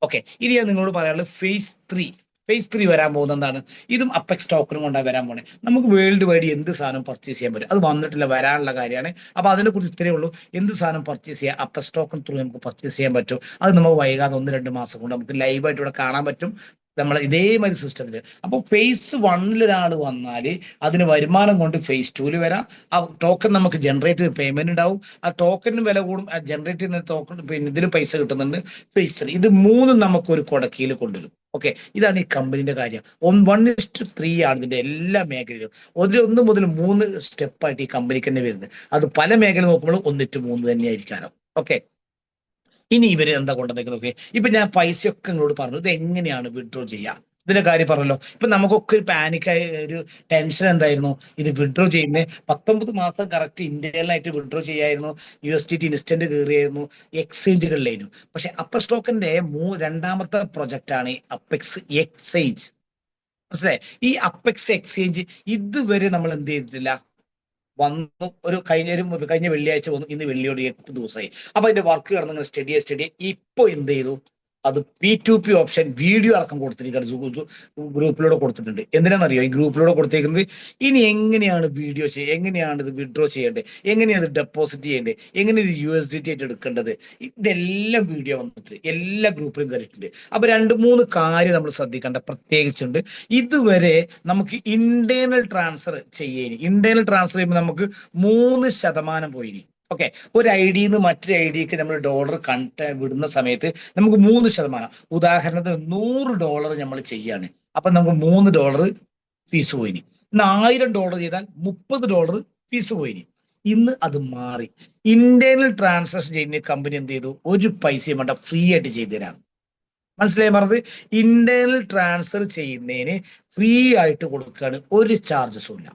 ഓക്കെ, ഇനി ഞാൻ നിങ്ങളോട് പറയാനുള്ളത് ഫേസ് 3. ഫേസ് 3 വരാൻ പോകുന്നത് എന്താണ്? ഇതും അപ്പെക്സ് ടോക്കണും കൊണ്ടാണ് വരാൻ പോണേ. നമുക്ക് വേൾഡ് വൈഡ് എന്ത് സാധനം പർച്ചേസ് ചെയ്യാൻ പറ്റും. അത് വന്നിട്ടില്ല, വരാനുള്ള കാര്യമാണ്. അപ്പൊ അതിനെ കുറിച്ച് ഇത്രയേ ഉള്ളൂ. എന്ത് സാധനം പർച്ചേസ് ചെയ്യാം, അപ്പെക്സ് ടോക്കൺ ത്രൂ നമുക്ക് പർച്ചേസ് ചെയ്യാൻ പറ്റും. അത് നമുക്ക് വൈകാതെ 1-2 മാസം കൊണ്ട് നമുക്ക് ലൈവായിട്ട് ഇവിടെ കാണാൻ പറ്റും. നമ്മൾ ഇതേമാതിരി സിസ്റ്റത്തിൽ. അപ്പോൾ ഫേസ് 1-ൽ ഒരാൾ വന്നാൽ അതിന് വരുമാനം കൊണ്ട് ഫേസ് 2-ൽ വരാം. ആ ടോക്കൺ നമുക്ക് ജനറേറ്റ് ചെയ്ത് പേയ്മെന്റ് ഉണ്ടാവും. ആ ടോക്കണിന് വില കൂടും. ആ ജനറേറ്റ് ചെയ്യുന്ന ടോക്കൺ ഇതിന് പൈസ കിട്ടുന്നുണ്ട്. ഫേസ് 3 ഇത് 3 നമുക്ക് ഒരു കൊടക്കയിൽ കൊണ്ടുവരും. ഓക്കെ, ഇതാണ് ഈ കമ്പനിന്റെ കാര്യം. 1:3 ആണ് ഇതിന്റെ എല്ലാ മേഖലയിലും. 1 മുതൽ 3 സ്റ്റെപ്പായിട്ട് ഈ കമ്പനിക്ക് തന്നെ വരുന്നത്. അത് പല മേഖല നോക്കുമ്പോൾ 1-3 തന്നെ ആയിരിക്കാനും. ഓക്കെ, ഇനി ഇവര് എന്താ കൊണ്ടുവന്നേക്കുന്നത്? ഇപ്പൊ ഞാൻ പൈസയൊക്കെ നിങ്ങളോട് പറഞ്ഞു ഇത് എങ്ങനെയാണ് വിഡ്രോ ചെയ്യുക. ഇതിന്റെ കാര്യം പറഞ്ഞല്ലോ. ഇപ്പൊ നമുക്കൊക്കെ ഒരു പാനിക്കായി ഒരു ടെൻഷൻ എന്തായിരുന്നു, ഇത് വിഡ്രോ ചെയ്യുന്നത് 19 മാസം കറക്റ്റ് ഇന്ത്യയിലായിട്ട് വിഡ്രോ ചെയ്യായിരുന്നു, USDT ഇൻസ്റ്റന്റ് കയറിയായിരുന്നു, എക്സ്ചേഞ്ചുകളിലായിരുന്നു. പക്ഷെ അപ്പർ സ്റ്റോക്കിന്റെ രണ്ടാമത്തെ പ്രൊജക്റ്റ് ആണ് അപ്പെക്സ് എക്സ്ചേഞ്ച്. മനസ്സിലായി? ഈ അപ്പെക്സ് എക്സ്ചേഞ്ച് ഇതുവരെ നമ്മൾ എന്ത് ചെയ്തിട്ടില്ല, വന്നു ഒരു കഴിഞ്ഞ വെള്ളിയാഴ്ച വന്നു, ഇന്ന് വെള്ളിയോട് 8 ദിവസമായി. അപ്പൊ അതിന്റെ വർക്ക് കിടന്ന് സ്റ്റഡി ഇപ്പൊ എന്ത് ചെയ്തു, അത് P2P ഓപ്ഷൻ വീഡിയോ അടക്കം കൊടുത്തിരിക്കുകയാണ്, ഗ്രൂപ്പിലൂടെ കൊടുത്തിട്ടുണ്ട്. എന്തിനാണെന്നറിയോ ഈ ഗ്രൂപ്പിലൂടെ കൊടുത്തേക്കുന്നത്? ഇനി എങ്ങനെയാണ് വീഡിയോ ചെയ്യുക, എങ്ങനെയാണ് ഇത് വിഡ്രോ ചെയ്യേണ്ടത്, എങ്ങനെയാണ് ഇത് ഡെപ്പോസിറ്റ് ചെയ്യേണ്ടത്, എങ്ങനെ ഇത് USDT ആയിട്ട് എടുക്കേണ്ടത്, ഇതെല്ലാം വീഡിയോ വന്നിട്ട് എല്ലാ ഗ്രൂപ്പിലും കയറിയിട്ടുണ്ട്. അപ്പൊ 2-3 കാര്യം നമ്മൾ ശ്രദ്ധിക്കേണ്ട പ്രത്യേകിച്ചുണ്ട്. ഇതുവരെ നമുക്ക് ഇന്റേണൽ ട്രാൻസ്ഫർ ചെയ്യേനി, ഇന്റേണൽ ട്രാൻസ്ഫർ ചെയ്യുമ്പോൾ നമുക്ക് 3% പോയിനി. ഓക്കെ, ഒരു ID-ന്ന് മറ്റൊരു ID-ക്ക് നമ്മൾ ഡോളർ വിടുന്ന സമയത്ത് നമുക്ക് 3%. ഉദാഹരണത്തിന് $100 നമ്മൾ ചെയ്യാണ്, അപ്പൊ നമുക്ക് $3 ഫീസ് പോയിനി. ഇന്ന് $1000 ചെയ്താൽ $30 ഫീസ് പോയിനി. ഇന്ന് അത് മാറി. ഇന്റേണൽ ട്രാൻസാക്ഷൻ ചെയ്യുന്ന കമ്പനി എന്ത് ചെയ്തു, ഒരു പൈസയും വേണ്ട, ഫ്രീ ആയിട്ട് ചെയ്തു തരാം. മനസ്സിലായി പറഞ്ഞത്? ഇന്റേണൽ ട്രാൻസ്ഫർ ചെയ്യുന്നതിന് ഫ്രീ ആയിട്ട് കൊടുക്കുകയാണ്, ഒരു ചാർജസും ഇല്ല.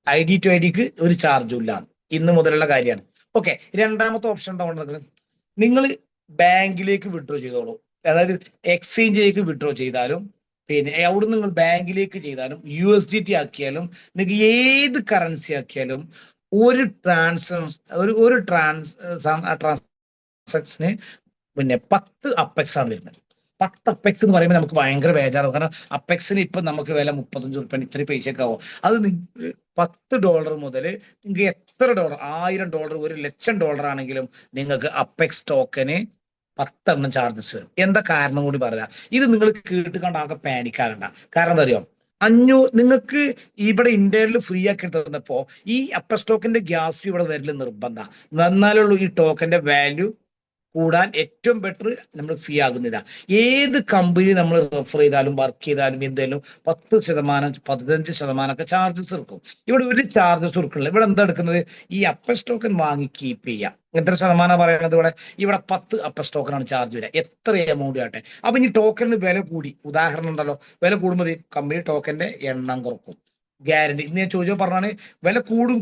ID to ID-ക്ക് ഒരു ചാർജും ഇല്ല. ഇന്ന് മുതലുള്ള കാര്യമാണ്. ഓക്കെ, രണ്ടാമത്തെ ഓപ്ഷൻ എന്താ, നിങ്ങൾ ബാങ്കിലേക്ക് വിഡ്രോ ചെയ്തോളൂ. അതായത് എക്സ്ചേഞ്ചിലേക്ക് വിഡ്രോ ചെയ്താലും പിന്നെ അവിടെ നിങ്ങൾ ബാങ്കിലേക്ക് ചെയ്താലും USDT ആക്കിയാലും നിങ്ങൾക്ക് ഏത് കറൻസി ആക്കിയാലും ഒരു ട്രാൻസാക്ഷന് പിന്നെ 10 അപ്പെക്സ് ആണ് വരുന്നത്. 10 അപ്പെക്സ് എന്ന് പറയുമ്പോൾ നമുക്ക് ഭയങ്കര ബേജാറാവും. കാരണം അപ്പെക്സിന് ഇപ്പൊ നമുക്ക് വില 35 ഉറുപ്പിക, ഇത്ര പൈസയൊക്കെ ആവും. അത് $10 മുതൽ നിങ്ങൾക്ക് എത്ര ഡോളർ, $1000, $1,00,000 ആണെങ്കിലും നിങ്ങൾക്ക് അപ്പെക്സ് ടോക്കന് 10 ചാർജസ് വരും. എന്താ കാരണം കൂടി പറയാം. ഇത് നിങ്ങൾ കേട്ടുകൊണ്ട് ആകെ പാനിക്കാകണ്ട. കാരണം എന്താ അറിയോ, നിങ്ങൾക്ക് ഇവിടെ ഇന്ത്യയിൽ ഫ്രീ ആക്കി തന്നപ്പോ ഈ അപ്പർ സ്റ്റോക്കിന്റെ ഗ്യാസ് ഫീ ഇവിടെ വരല് നിർബന്ധം. വന്നാലുള്ളൂ ഈ ടോക്കന്റെ വാല്യൂ കൂടാൻ ഏറ്റവും ബെറ്റർ നമ്മൾ ഫീ ആകുന്നില്ല. ഏത് കമ്പനി നമ്മൾ റെഫർ ചെയ്താലും വർക്ക് ചെയ്താലും എന്തായാലും 10%, 15% ഒക്കെ ചാർജസ് എടുക്കും. ഇവിടെ ഒരു ചാർജസ് എടുക്കുന്നില്ല. ഇവിടെ എന്താ എടുക്കുന്നത്, ഈ അപ്പർ ടോക്കൺ വാങ്ങി കീപ്പ് ചെയ്യാം. എത്ര ശതമാനം പറയുന്നത്, ഇവിടെ 10 അപ്പർ ടോക്കനാണ് ചാർജ് വരിക, എത്ര എമൗണ്ട് ആട്ടെ. അപ്പൊ ഇനി ടോക്കണിന് വില കൂടി, ഉദാഹരണം ഉണ്ടല്ലോ, വില കൂടുമ്പോൾ കമ്പനി ടോക്കന്റെ എണ്ണം കുറക്കും, ഗ്യാരണ്ടി. ഇന്ന് ഞാൻ ചോദിച്ചോ പറഞ്ഞാണ്, വില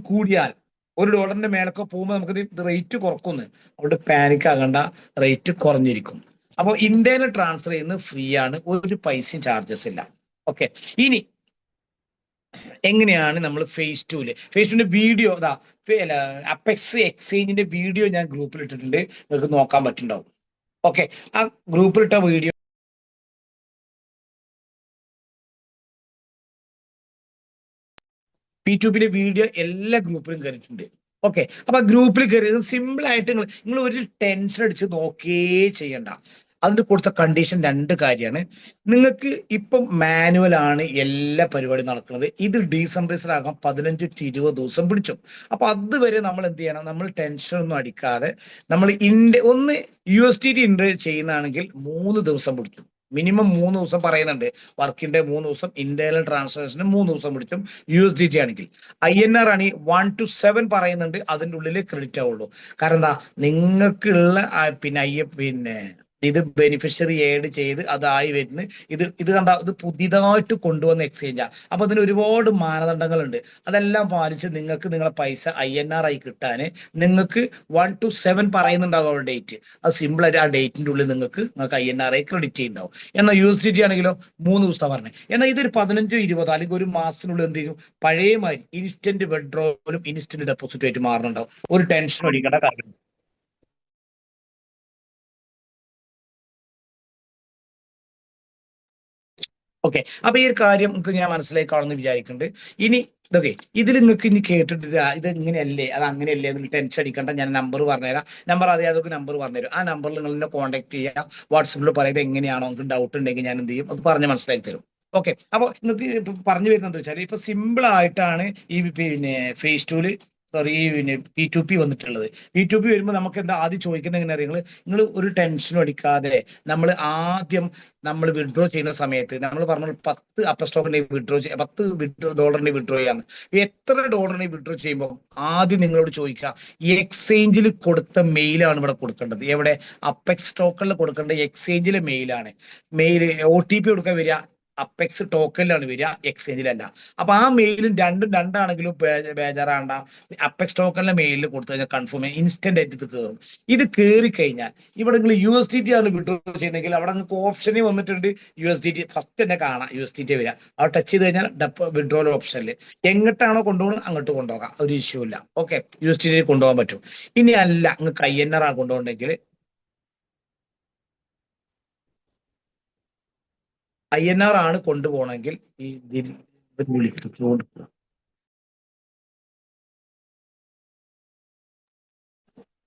കൂടിയാൽ $1 മേലൊക്കെ പോകുമ്പോൾ നമുക്ക് ഇത് റേറ്റ് കുറക്കുന്നു. അവിടെ പാനിക് ആകണ്ട, റേറ്റ് കുറഞ്ഞിരിക്കും. അപ്പോൾ ഇന്ത്യയിൽ ട്രാൻസ്ഫർ ചെയ്യുന്നത് ഫ്രീ ആണ്, ഒരു പൈസയും ചാർജസ് ഇല്ല. ഓക്കെ, ഇനി എങ്ങനെയാണ് നമ്മൾ ഫേസ് 2ന്റെ വീഡിയോ, അപ്പെക്സ് എക്സ്ചേഞ്ചിന്റെ വീഡിയോ ഞാൻ ഗ്രൂപ്പിൽ ഇട്ടിട്ടുണ്ട്, നിങ്ങൾക്ക് നോക്കാൻ പറ്റുന്നുണ്ടാവും. ഓക്കെ, ആ ഗ്രൂപ്പിലിട്ട വീഡിയോ P2P വീഡിയോ എല്ലാ ഗ്രൂപ്പിലും കയറിയിട്ടുണ്ട്. ഓക്കെ, അപ്പൊ ഗ്രൂപ്പിൽ കയറിയത് സിമ്പിൾ ആയിട്ട് നിങ്ങൾ ഒരു ടെൻഷൻ അടിച്ച് നോക്കേ ചെയ്യണ്ട. അതിന് കൊടുത്ത കണ്ടീഷൻ 2 കാര്യമാണ്. നിങ്ങൾക്ക് ഇപ്പം മാനുവൽ ആണ് എല്ലാ പരിപാടിയും നടക്കുന്നത്. ഇത് ഡീസെൻട്രലൈസ്ഡ് ആകാൻ 15 to 20 ദിവസം പിടിച്ചു. അപ്പൊ അതുവരെ നമ്മൾ എന്ത് ചെയ്യണം, നമ്മൾ ടെൻഷൻ ഒന്നും അടിക്കാതെ നമ്മൾ ഒന്ന് USDT ചെയ്യുന്നതാണെങ്കിൽ 3 ദിവസം പിടിച്ചു. മിനിമം 3 ദിവസം പറയുന്നുണ്ട്. വർക്കിന്റെ 3 ദിവസം, ഇന്റേണൽ ട്രാൻസാക്ഷന് 3 ദിവസം പിടിച്ചും. USDT ആണെങ്കിൽ INR ആണ് 1 to 7 പറയുന്നുണ്ട്, അതിൻ്റെ ഉള്ളിൽ ക്രെഡിറ്റ് ആവുള്ളൂ. കാരണം എന്താ, നിങ്ങൾക്കുള്ള പിന്നെ ഇത് ബെനിഫിഷ്യറി ആഡ് ചെയ്ത് അതായി വരുന്ന ഇത് കണ്ട, ഇത് പുതിയതായിട്ട് കൊണ്ടുവന്ന എക്സ്ചേഞ്ചാ. അപ്പൊ അതിന് ഒരുപാട് മാനദണ്ഡങ്ങളുണ്ട്. അതെല്ലാം പാലിച്ച് നിങ്ങൾക്ക് നിങ്ങളെ പൈസ INR ആയി കിട്ടാന് നിങ്ങൾക്ക് 1 to 7 പറയുന്നുണ്ടാവും അവരുടെ ഡേറ്റ്. അത് സിമ്പിൾ ആയിട്ട് ആ ഡേറ്റിന്റെ ഉള്ളിൽ നിങ്ങൾക്ക് INR ആയി ക്രെഡിറ്റ് ചെയ്യുന്നുണ്ടാവും. എന്നാൽ USDT ആണെങ്കിലോ 3 ദിവസം പറഞ്ഞത്. എന്നാൽ ഇതൊരു 15-20 അല്ലെങ്കിൽ ഒരു മാസത്തിനുള്ളിൽ എന്ത് ചെയ്യും, പഴയ മാതിരി ഇൻസ്റ്റന്റ് വിഡ്രോവലും ഇൻസ്റ്റന്റ് ഡെപ്പോസിറ്റും ആയിട്ട് മാറുന്നുണ്ടാവും. ഒരു ടെൻഷൻ അടിക്കേണ്ട കാര്യം. ഓക്കെ, അപ്പൊ ഈ ഒരു കാര്യം നമുക്ക് ഞാൻ മനസ്സിലാക്കാണെന്ന് വിചാരിക്കുന്നുണ്ട്. ഇനി ഇതൊക്കെ ഇതിൽ നിങ്ങൾക്ക് ഇനി കേട്ടിട്ട് ഇത് ഇങ്ങനെയല്ലേ, അത് അങ്ങനെയല്ലേ എന്ന് ടെൻഷൻ അടിക്കണ്ട. ഞാൻ നമ്പർ പറഞ്ഞുതരാം. നമ്പർ അറിയാതെ നമ്പർ പറഞ്ഞുതരും. ആ നമ്പറിൽ നിങ്ങൾ എന്നെ കോൺടാക്ട് ചെയ്യാം. വാട്സപ്പിൽ പറയുന്നത് എങ്ങനെയാണോ, നിങ്ങൾക്ക് ഡൗട്ട് ഉണ്ടെങ്കിൽ ഞാൻ എന്ത് ചെയ്യും, അത് പറഞ്ഞ് മനസ്സിലാക്കി തരും. ഓക്കെ, അപ്പൊ നിങ്ങൾക്ക് പറഞ്ഞു വരുന്നത് വെച്ചാൽ ഇപ്പൊ സിമ്പിൾ ആയിട്ടാണ് ഈ പിന്നെ ഫേസ് 2 സോറി പിന്നെ P2P വന്നിട്ടുള്ളത്. P2P വരുമ്പോൾ നമുക്ക് എന്താ ആദ്യം ചോദിക്കുന്നത് എങ്ങനെ അറിയാം, നിങ്ങൾ ഒരു ടെൻഷനും അടിക്കാതെ നമ്മൾ വിഡ്രോ ചെയ്യുന്ന സമയത്ത് നമ്മൾ പറഞ്ഞു 10 അപ്പർ സ്റ്റോക്കിന്റെ വിഡ്രോ $10 വിഡ്രോ ചെയ്യാന്ന്. എത്ര ഡോളറിനെ വിഡ്രോ ചെയ്യുമ്പോൾ ആദ്യം നിങ്ങളോട് ചോദിക്കുക, ഈ എക്സ്ചേഞ്ചിൽ കൊടുത്ത മെയിലാണ് ഇവിടെ കൊടുക്കേണ്ടത്. എവിടെ, അപ്പെക്സ് സ്റ്റോക്കുകളിൽ കൊടുക്കേണ്ട എക്സ്ചേഞ്ചിലെ മെയിലാണ്. OTP കൊടുക്കാൻ വരിക അപ്പെക്സ് ടോക്കനിലാണ് വരിക, എക്സ്ചേഞ്ചിലല്ല. അപ്പൊ ആ മെയിലും രണ്ടാണെങ്കിലും ബേജാറാണ്ട. അപ്പെക്സ് ടോക്കണിലെ മെയിലിൽ കൊടുത്തു കഴിഞ്ഞാൽ കൺഫേം ഇൻസ്റ്റന്റ് ആയിട്ട് ഇത് കയറും. ഇത് കയറി കഴിഞ്ഞാൽ ഇവിടെ നിങ്ങൾ USDT ആണ് വിഡ്രോ ചെയ്യുന്നതെങ്കിൽ അവിടെ നിങ്ങൾക്ക് ഓപ്ഷനിൽ വന്നിട്ടുണ്ട് USDT. ഫസ്റ്റ് തന്നെ കാണാം USDT വരിക. അവിടെ ടച്ച് ചെയ്ത് കഴിഞ്ഞാൽ വിഡ്രോൽ ഓപ്ഷനിൽ എങ്ങോട്ടാണോ കൊണ്ടുപോകുന്നത് അങ്ങോട്ട് കൊണ്ടുപോകാം, ഒരു ഇഷ്യൂ ഇല്ല. ഓക്കെ, USDT കൊണ്ടുപോകാൻ പറ്റും. ഇനി അല്ല നിങ്ങൾക്ക് INR ആണ് കൊണ്ടുപോകണമെങ്കിൽ INR ആണ് കൊണ്ടുപോകണമെങ്കിൽ ഈ വിളിക്കും.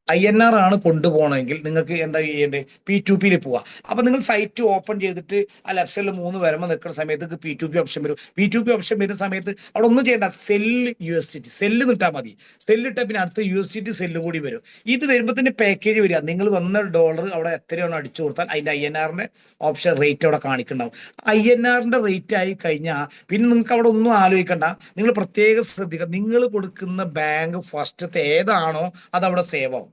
INR ആണ് കൊണ്ടുപോകണമെങ്കിൽ നിങ്ങൾക്ക് എന്താ ചെയ്യേണ്ടത്? P2P പോവാ. അപ്പൊ നിങ്ങൾ സൈറ്റ് ഓപ്പൺ ചെയ്തിട്ട് ആ ലെഫ്റ്റ് സൈഡിൽ 3 വരുമ്പോൾ നിൽക്കുന്ന സമയത്ത് P2P ഓപ്ഷൻ വരും. P2P ഓപ്ഷൻ വരുന്ന സമയത്ത് അവിടെ ഒന്നും ചെയ്യേണ്ട, സെല്ല് USDT സെല്ല് നിട്ടാൽ മതി. സെല്ലിട്ടാൽ പിന്നെ അടുത്ത USDT സെല്ലും കൂടി വരും. ഇത് വരുമ്പോൾ തന്നെ പാക്കേജ് വരിക. നിങ്ങൾ വന്ന ഡോളർ അവിടെ എത്രയാണോ അടിച്ചു കൊടുത്താൽ അതിന്റെ INR-ന്റെ ഓപ്ഷൻ റേറ്റ് അവിടെ കാണിക്കുന്നുണ്ടാവും. INR-ന്റെ റേറ്റ് ആയി കഴിഞ്ഞാൽ പിന്നെ നിങ്ങൾക്ക് അവിടെ ഒന്നും ആലോചിക്കണ്ട. നിങ്ങൾ പ്രത്യേകം ശ്രദ്ധിക്കുക, നിങ്ങൾ കൊടുക്കുന്ന ബാങ്ക് ഫസ്റ്റത്തെ ഏതാണോ അത് അവിടെ സേവ് ആവും.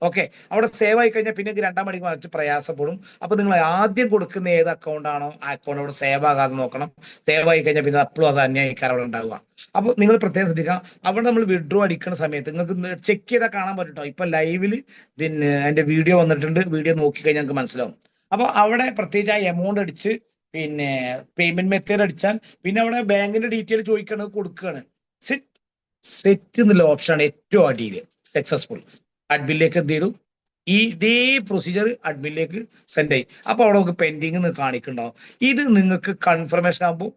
ഓക്കെ, അവിടെ സേവ് ആയി കഴിഞ്ഞാൽ പിന്നെ രണ്ടാം മണിക്ക് വെച്ച് പ്രയാസപ്പെടും. അപ്പൊ നിങ്ങൾ ആദ്യം കൊടുക്കുന്ന ഏത് അക്കൗണ്ട് ആണോ ആ അക്കൗണ്ട് അവിടെ സേവ് ആകാതെ നോക്കണം. സേവ് ആയി കഴിഞ്ഞാൽ പിന്നെ അപ്പോഴും അത് അന്യായിക്കാർ അവിടെ ഉണ്ടാവുക. അപ്പൊ നിങ്ങൾ പ്രത്യേകം ശ്രദ്ധിക്കുക, അവിടെ നമ്മൾ വിഡ്രോ അടിക്കുന്ന സമയത്ത് നിങ്ങൾക്ക് ചെക്ക് ചെയ്താൽ കാണാൻ പറ്റും. ഇപ്പൊ ലൈവില് പിന്നെ അതിന്റെ വീഡിയോ വന്നിട്ടുണ്ട്, വീഡിയോ നോക്കി കഴിഞ്ഞാൽ നിങ്ങൾക്ക് മനസ്സിലാവും. അപ്പൊ അവിടെ പ്രത്യേകിച്ച് ആ എമൗണ്ട് അടിച്ച് പിന്നെ പേയ്മെന്റ് മെത്തേഡ് അടിച്ചാൽ പിന്നെ അവിടെ ബാങ്കിന്റെ ഡീറ്റെയിൽ ചോദിക്കണത് കൊടുക്കുകയാണ്. സെറ്റ് എന്നുള്ള ഓപ്ഷനാണ് ഏറ്റവും അടിയിൽ. സക്സസ്ഫുൾ അഡ്മിനിലേക്ക് എന്ത് ചെയ്തു, ഇതേ പ്രൊസീജിയർ അഡ്മിനിലേക്ക് സെൻഡ് ആയി. അപ്പൊ അവിടെ നമുക്ക് പെൻഡിങ് കാണിക്കുന്നുണ്ടാവും. ഇത് നിങ്ങൾക്ക് കൺഫർമേഷൻ ആകുമ്പോൾ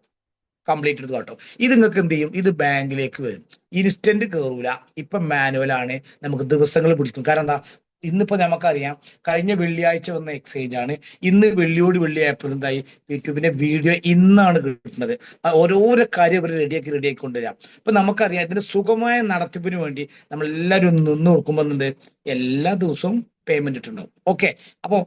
കംപ്ലീറ്റ് എടുത്ത് കാട്ടോ. ഇത് നിങ്ങൾക്ക് എന്ത് ചെയ്യും, ഇത് ബാങ്കിലേക്ക് വരും. ഇൻസ്റ്റന്റ് കയറൂല. ഇപ്പൊ മാനുവൽ ആണ്, നമുക്ക് ദിവസങ്ങൾ പിടിക്കും. കാരണം എന്താ, ഇന്നിപ്പോ നമുക്കറിയാം കഴിഞ്ഞ വെള്ളിയാഴ്ച വന്ന എക്സ്ചേഞ്ച് ആണ്. ഇന്ന് വെള്ളിയോട് വെള്ളി ആയപ്പോൾ എന്തായി, യൂട്യൂബിന്റെ വീഡിയോ ഇന്നാണ് കിട്ടുന്നത്. ഓരോരോ കാര്യം അവർ റെഡിയാക്കി കൊണ്ടുവരാം. അപ്പൊ നമുക്കറിയാം ഇതിന്റെ സുഖമായ നടത്തിപ്പിന് വേണ്ടി നമ്മൾ എല്ലാവരും നിന്ന് നോക്കുമ്പോൾ എല്ലാ ദിവസവും പേയ്മെന്റ് ഇട്ടുണ്ടാവും. ഓക്കെ, അപ്പൊ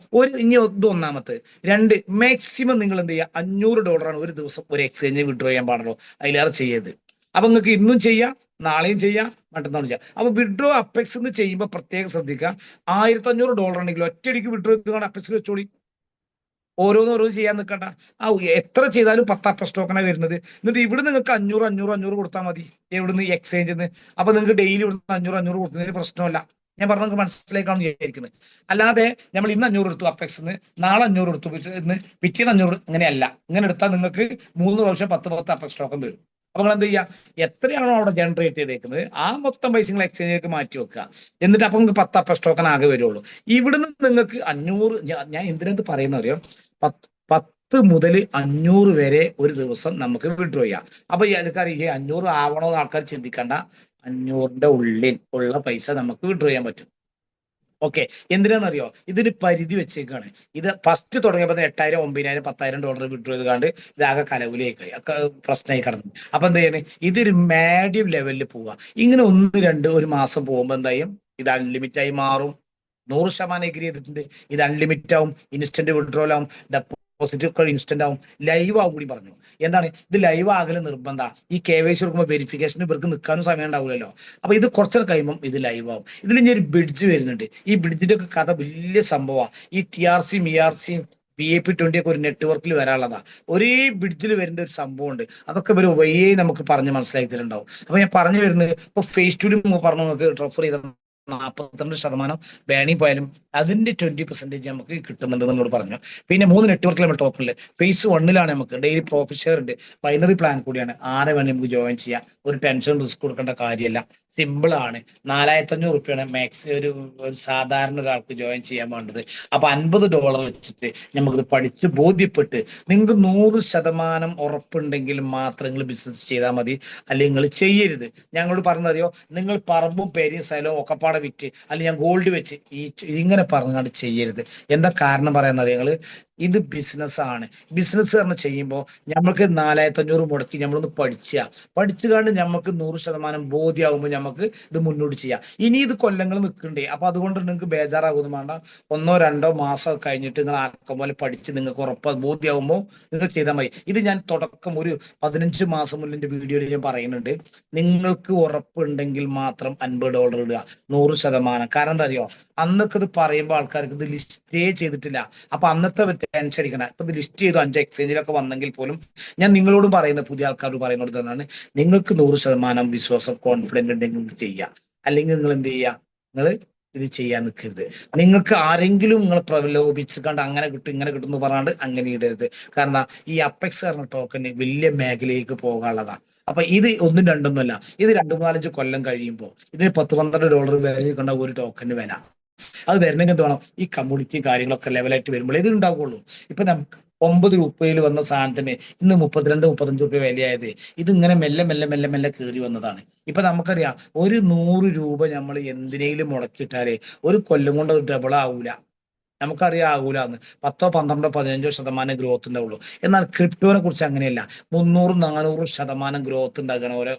ഇനി ഇത് ഒന്നാമത്തെ. രണ്ട്, മാക്സിമം നിങ്ങൾ എന്ത് ചെയ്യുക, $500 ഒരു ദിവസം ഒരു എക്സ്ചേഞ്ച് വിഡ്രോ ചെയ്യാൻ പാടുള്ളൂ. അതിലേറെ ചെയ്യരുത്. അപ്പൊ നിങ്ങൾക്ക് ഇന്നും ചെയ്യാം, നാളെയും ചെയ്യാം, മറ്റന്നാളും ചെയ്യാം. അപ്പൊ വിഡ്രോ അപ്പെക്സ് എന്ന് ചെയ്യുമ്പോൾ പ്രത്യേകം ശ്രദ്ധിക്കുക, $1500 ഉണ്ടെങ്കിൽ ഒറ്റയടിക്ക് വിഡ്രോ ചെയ്തുകൊണ്ട് അപ്പെക്സിൽ വെച്ചോളി. ഓരോന്ന് ചെയ്യാൻ നിൽക്കണ്ട. എത്ര ചെയ്താലും 10 അപ്പെക്സ് ടോക്കനാണ് വരുന്നത്. എന്നിട്ട് ഇവിടെ നിങ്ങൾക്ക് 500 കൊടുത്താൽ മതി. എവിടുന്ന്, എക്സ്ചേഞ്ചിന്ന്. അപ്പൊ നിങ്ങൾക്ക് ഡെയിലി ഇവിടുന്ന് 500 കൊടുക്കുന്നതിന് പ്രശ്നമല്ല. ഞാൻ പറഞ്ഞ നിങ്ങൾക്ക് മനസ്സിലാക്കാണെന്ന് വിചാരിക്കുന്നത്. അല്ലാതെ നമ്മൾ ഇന്ന് 500 എടുത്തു അപ്പെക്സിന്ന്, നാളെ 500 എടുത്തു, ഇന്ന് പിറ്റേന്ന് 500, ഇങ്ങനെയല്ല. ഇങ്ങനെ എടുത്താൽ നിങ്ങൾക്ക് 3 പ്രാവശ്യം 10 അപ്പെക്സ് ടോക്കൺ വരും. അപ്പൊ നിങ്ങൾ എന്ത് ചെയ്യുക, എത്രയാണോ അവിടെ ജനറേറ്റ് ചെയ്തേക്കുന്നത് ആ മൊത്തം പൈസ നിങ്ങൾ എക്സ്ചേഞ്ചിലേക്ക് മാറ്റി വെക്കുക. എന്നിട്ട് അപ്പൊ നിങ്ങൾക്ക് 10 അപ്പെക്സ് ടോക്കൺ ആകെ വരുള്ളൂ. ഇവിടുന്ന് നിങ്ങൾക്ക് 500, ഞാൻ എന്തിനത് പറയുന്ന അറിയോ, 10 മുതൽ 500 വരെ ഒരു ദിവസം നമുക്ക് വിഡ്രോ ചെയ്യാം. അപ്പൊ ആൾക്കാർക്ക് 500 ആവണോന്ന് ആൾക്കാർ ചിന്തിക്കണ്ട. 500ന്റെ ഉള്ളിൽ ഉള്ള പൈസ നമുക്ക് വിഡ്രോ ചെയ്യാൻ പറ്റും. ഓക്കെ, എന്തിനാണെന്നറിയോ, ഇതിന് പരിധി വെച്ചേക്കാണ്. ഇത് ഫസ്റ്റ് തുടങ്ങിയപ്പോൾ 8000, 9000, $10,000 വിഡ്രോ ചെയ്ത് കണ്ട് ഇതാകെ കലവിലേക്ക് പ്രശ്നമായി കിടന്നു. അപ്പൊ എന്താ ചെയ്യുന്നത്, ഇതൊരു മീഡിയം ലെവലിൽ പോവുക. ഇങ്ങനെ 1, 2 ഒരു മാസം പോകുമ്പോൾ എന്തായും ഇത് അൺലിമിറ്റ് ആയി മാറും. 100% എഗ്രി ചെയ്തിട്ടുണ്ട്. ഇത് അൺലിമിറ്റ് ആവും, ഇൻസ്റ്റന്റ് വിഡ്രോൽ ആവും, ഡെപ്പോസിറ്റ് ഒക്കെ ഇൻസ്റ്റന്റ് ആവും, ലൈവ് ആവും കൂടി പറഞ്ഞു. എന്താണ് ഇത് ലൈവ് ആകല് നിർബന്ധ. ഈ KYC കൊടുക്കുമ്പോൾ വെരിഫിക്കേഷൻ ഇവർക്ക് നിൽക്കാനും സമയം ഉണ്ടാവില്ലല്ലോ. അപ്പൊ ഇത് കുറച്ചൊക്കെ കഴിയുമ്പോൾ ഇത് ലൈവ് ആവും. ഇതിൽ ഇനി ഒരു ബ്രിഡ്ജ് വരുന്നുണ്ട്. ഈ ബ്രിഡ്ജിന്റെ ഒക്കെ കഥ വലിയ സംഭവമാണ്. ഈ TRC, ERC, VIP20 ഒക്കെ ഒരു നെറ്റ്വർക്കിൽ വരാനുള്ളതാ. ഒരേ ബ്രിഡ്ജിൽ വരുന്ന ഒരു സംഭവം ഉണ്ട്. അതൊക്കെ ഇവർ വയ്യേ നമുക്ക് പറഞ്ഞ് മനസ്സിലാക്കി തരുന്നുണ്ടാവും. അപ്പൊ ഞാൻ പറഞ്ഞു വരുന്നത്, ഇപ്പൊ ഫേസ്2 പറഞ്ഞു നമുക്ക് റെഫർ ചെയ്ത 42% ബാനിങ് പോയാലും അതിന്റെ 20% നമുക്ക് കിട്ടുന്നുണ്ട് എന്നോട് പറഞ്ഞു. പിന്നെ 3 നെറ്റ്വർക്കിൽ നമ്മൾ ടോപ്പില് ഫേസ് 1 നമുക്ക് ഡെയിലി പ്രോഫിറ്റ് ഷെയർ ഉണ്ട്. ബൈനറി പ്ലാൻ കൂടിയാണ്. ആരെ വേണമെങ്കിൽ നമുക്ക് ജോയിൻ ചെയ്യാം. ഒരു ടെൻഷൻ റിസ്ക് കൊടുക്കേണ്ട കാര്യമല്ല. സിമ്പിൾ ആണ്. $4500 മാക്സ് ഒരു സാധാരണ ഒരാൾക്ക് ജോയിൻ ചെയ്യാൻ വേണ്ടത്. അപ്പൊ $50 വെച്ചിട്ട് നമുക്കിത് പഠിച്ച് ബോധ്യപ്പെട്ട് നിങ്ങൾക്ക് 100% ഉറപ്പുണ്ടെങ്കിൽ മാത്രം നിങ്ങൾ ബിസിനസ് ചെയ്താൽ മതി. അല്ലെങ്കിൽ നിങ്ങൾ ചെയ്യരുത്. ഞങ്ങളോട് പറഞ്ഞറിയോ, നിങ്ങൾ പറമ്പും പേരും സ്ഥലവും ഒക്കെ വിറ്റ് അല്ലെങ്കിൽ ഞാൻ ഗോൾഡ് വെച്ച് ഇങ്ങനെ പറഞ്ഞാണ്ട് ചെയ്യരുത്. എന്താ കാരണം പറയാന്നറിയാം, ഞങ്ങള് ഇത് ബിസിനസ് ആണ്. ബിസിനസ് പറഞ്ഞ് ചെയ്യുമ്പോൾ നമ്മൾക്ക് 4500 മുടക്കി നമ്മളൊന്ന് പഠിച്ചു കണ്ട് നമുക്ക് 100% ബോധ്യമാകുമ്പോൾ നമുക്ക് ഇത് മുന്നോട്ട് ചെയ്യാം. ഇനി ഇത് കൊല്ലങ്ങൾ നിൽക്കണ്ടേ. അപ്പൊ അതുകൊണ്ട് നിങ്ങൾക്ക് ബേജാറാകുന്നു വേണ്ട. 1, 2 മാസം കഴിഞ്ഞിട്ട് നിങ്ങൾ ആക്കം പോലെ പഠിച്ച് നിങ്ങൾക്ക് ഉറപ്പ് ബോധ്യമാകുമ്പോൾ നിങ്ങൾ ചെയ്താൽ മതി. ഇത് ഞാൻ തുടക്കം ഒരു 15 മാസം മുന്നിന്റെ വീഡിയോയിൽ ഞാൻ പറയുന്നുണ്ട്. നിങ്ങൾക്ക് ഉറപ്പുണ്ടെങ്കിൽ മാത്രം $50 ഇടുക, 100%. കാരണം എന്താ അറിയോ, അന്നൊക്കെ ഇത് പറയുമ്പോൾ ആൾക്കാർക്ക് ഇത് ലിസ്റ്റേ ചെയ്തിട്ടില്ല. അപ്പൊ അന്നത്തെ ടെൻഷൻ അടിക്കണം. ഇപ്പൊ ലിസ്റ്റ് ചെയ്തു 5 എക്സ്ചേഞ്ചിലൊക്കെ വന്നെങ്കിൽ പോലും ഞാൻ നിങ്ങളോടും പറയുന്ന പുതിയ ആൾക്കാരോട് പറയുന്നത് തന്നെയാണ്, നിങ്ങൾക്ക് 100% വിശ്വാസം കോൺഫിഡന്റ് ഉണ്ടെങ്കിൽ നിങ്ങൾക്ക് ചെയ്യാം. അല്ലെങ്കിൽ നിങ്ങൾ എന്ത് ചെയ്യുക, നിങ്ങൾ ഇത് ചെയ്യാൻ നിൽക്കരുത്. നിങ്ങൾക്ക് ആരെങ്കിലും നിങ്ങൾ പ്രലോഭിച്ച് കണ്ട് അങ്ങനെ കിട്ടും ഇങ്ങനെ കിട്ടും എന്ന് പറഞ്ഞാണ്ട് അങ്ങനെ ഇടരുത്. കാരണം ഈ അപ്പെക്സ് പറഞ്ഞ ടോക്കന് വലിയ മേഖലയിലേക്ക് പോകാനുള്ളതാ. അപ്പൊ ഇത് ഒന്നും രണ്ടൊന്നുമല്ല, ഇത് 2-4-5 കൊല്ലം കഴിയുമ്പോൾ ഇതിന് $10-12 വില കണ്ട ഒരു ടോക്കന് വില. അത് വരണമെങ്കിൽ എന്ത് വേണം, ഈ കമ്മ്യൂണിറ്റി കാര്യങ്ങളൊക്കെ ലെവലായിട്ട് വരുമ്പോൾ ഇത് ഉണ്ടാവുള്ളൂ. ഇപ്പൊ നമുക്ക് 9 രൂപയിൽ വന്ന സാധനത്തിന് ഇന്ന് 32-35 രൂപ വിലയായത് ഇത് ഇങ്ങനെ മെല്ലെ മെല്ലെ മെല്ലെ മെല്ലെ കയറി വന്നതാണ്. ഇപ്പൊ നമുക്കറിയാം, ഒരു 100 രൂപ നമ്മൾ എന്തിനേലും മുടക്കിയിട്ടാലേ ഒരു കൊല്ലം കൊണ്ട് അത് ഡബിൾ ആവൂല. നമുക്കറിയാം ആകൂലാന്ന്. 10-12-15% ഗ്രോത്ത് ഉണ്ടാവുള്ളൂ. എന്നാൽ ക്രിപ്റ്റോനെ കുറിച്ച് അങ്ങനെയല്ല, 300-400% ഗ്രോത്ത് ഉണ്ടാക്കണം ഓരോ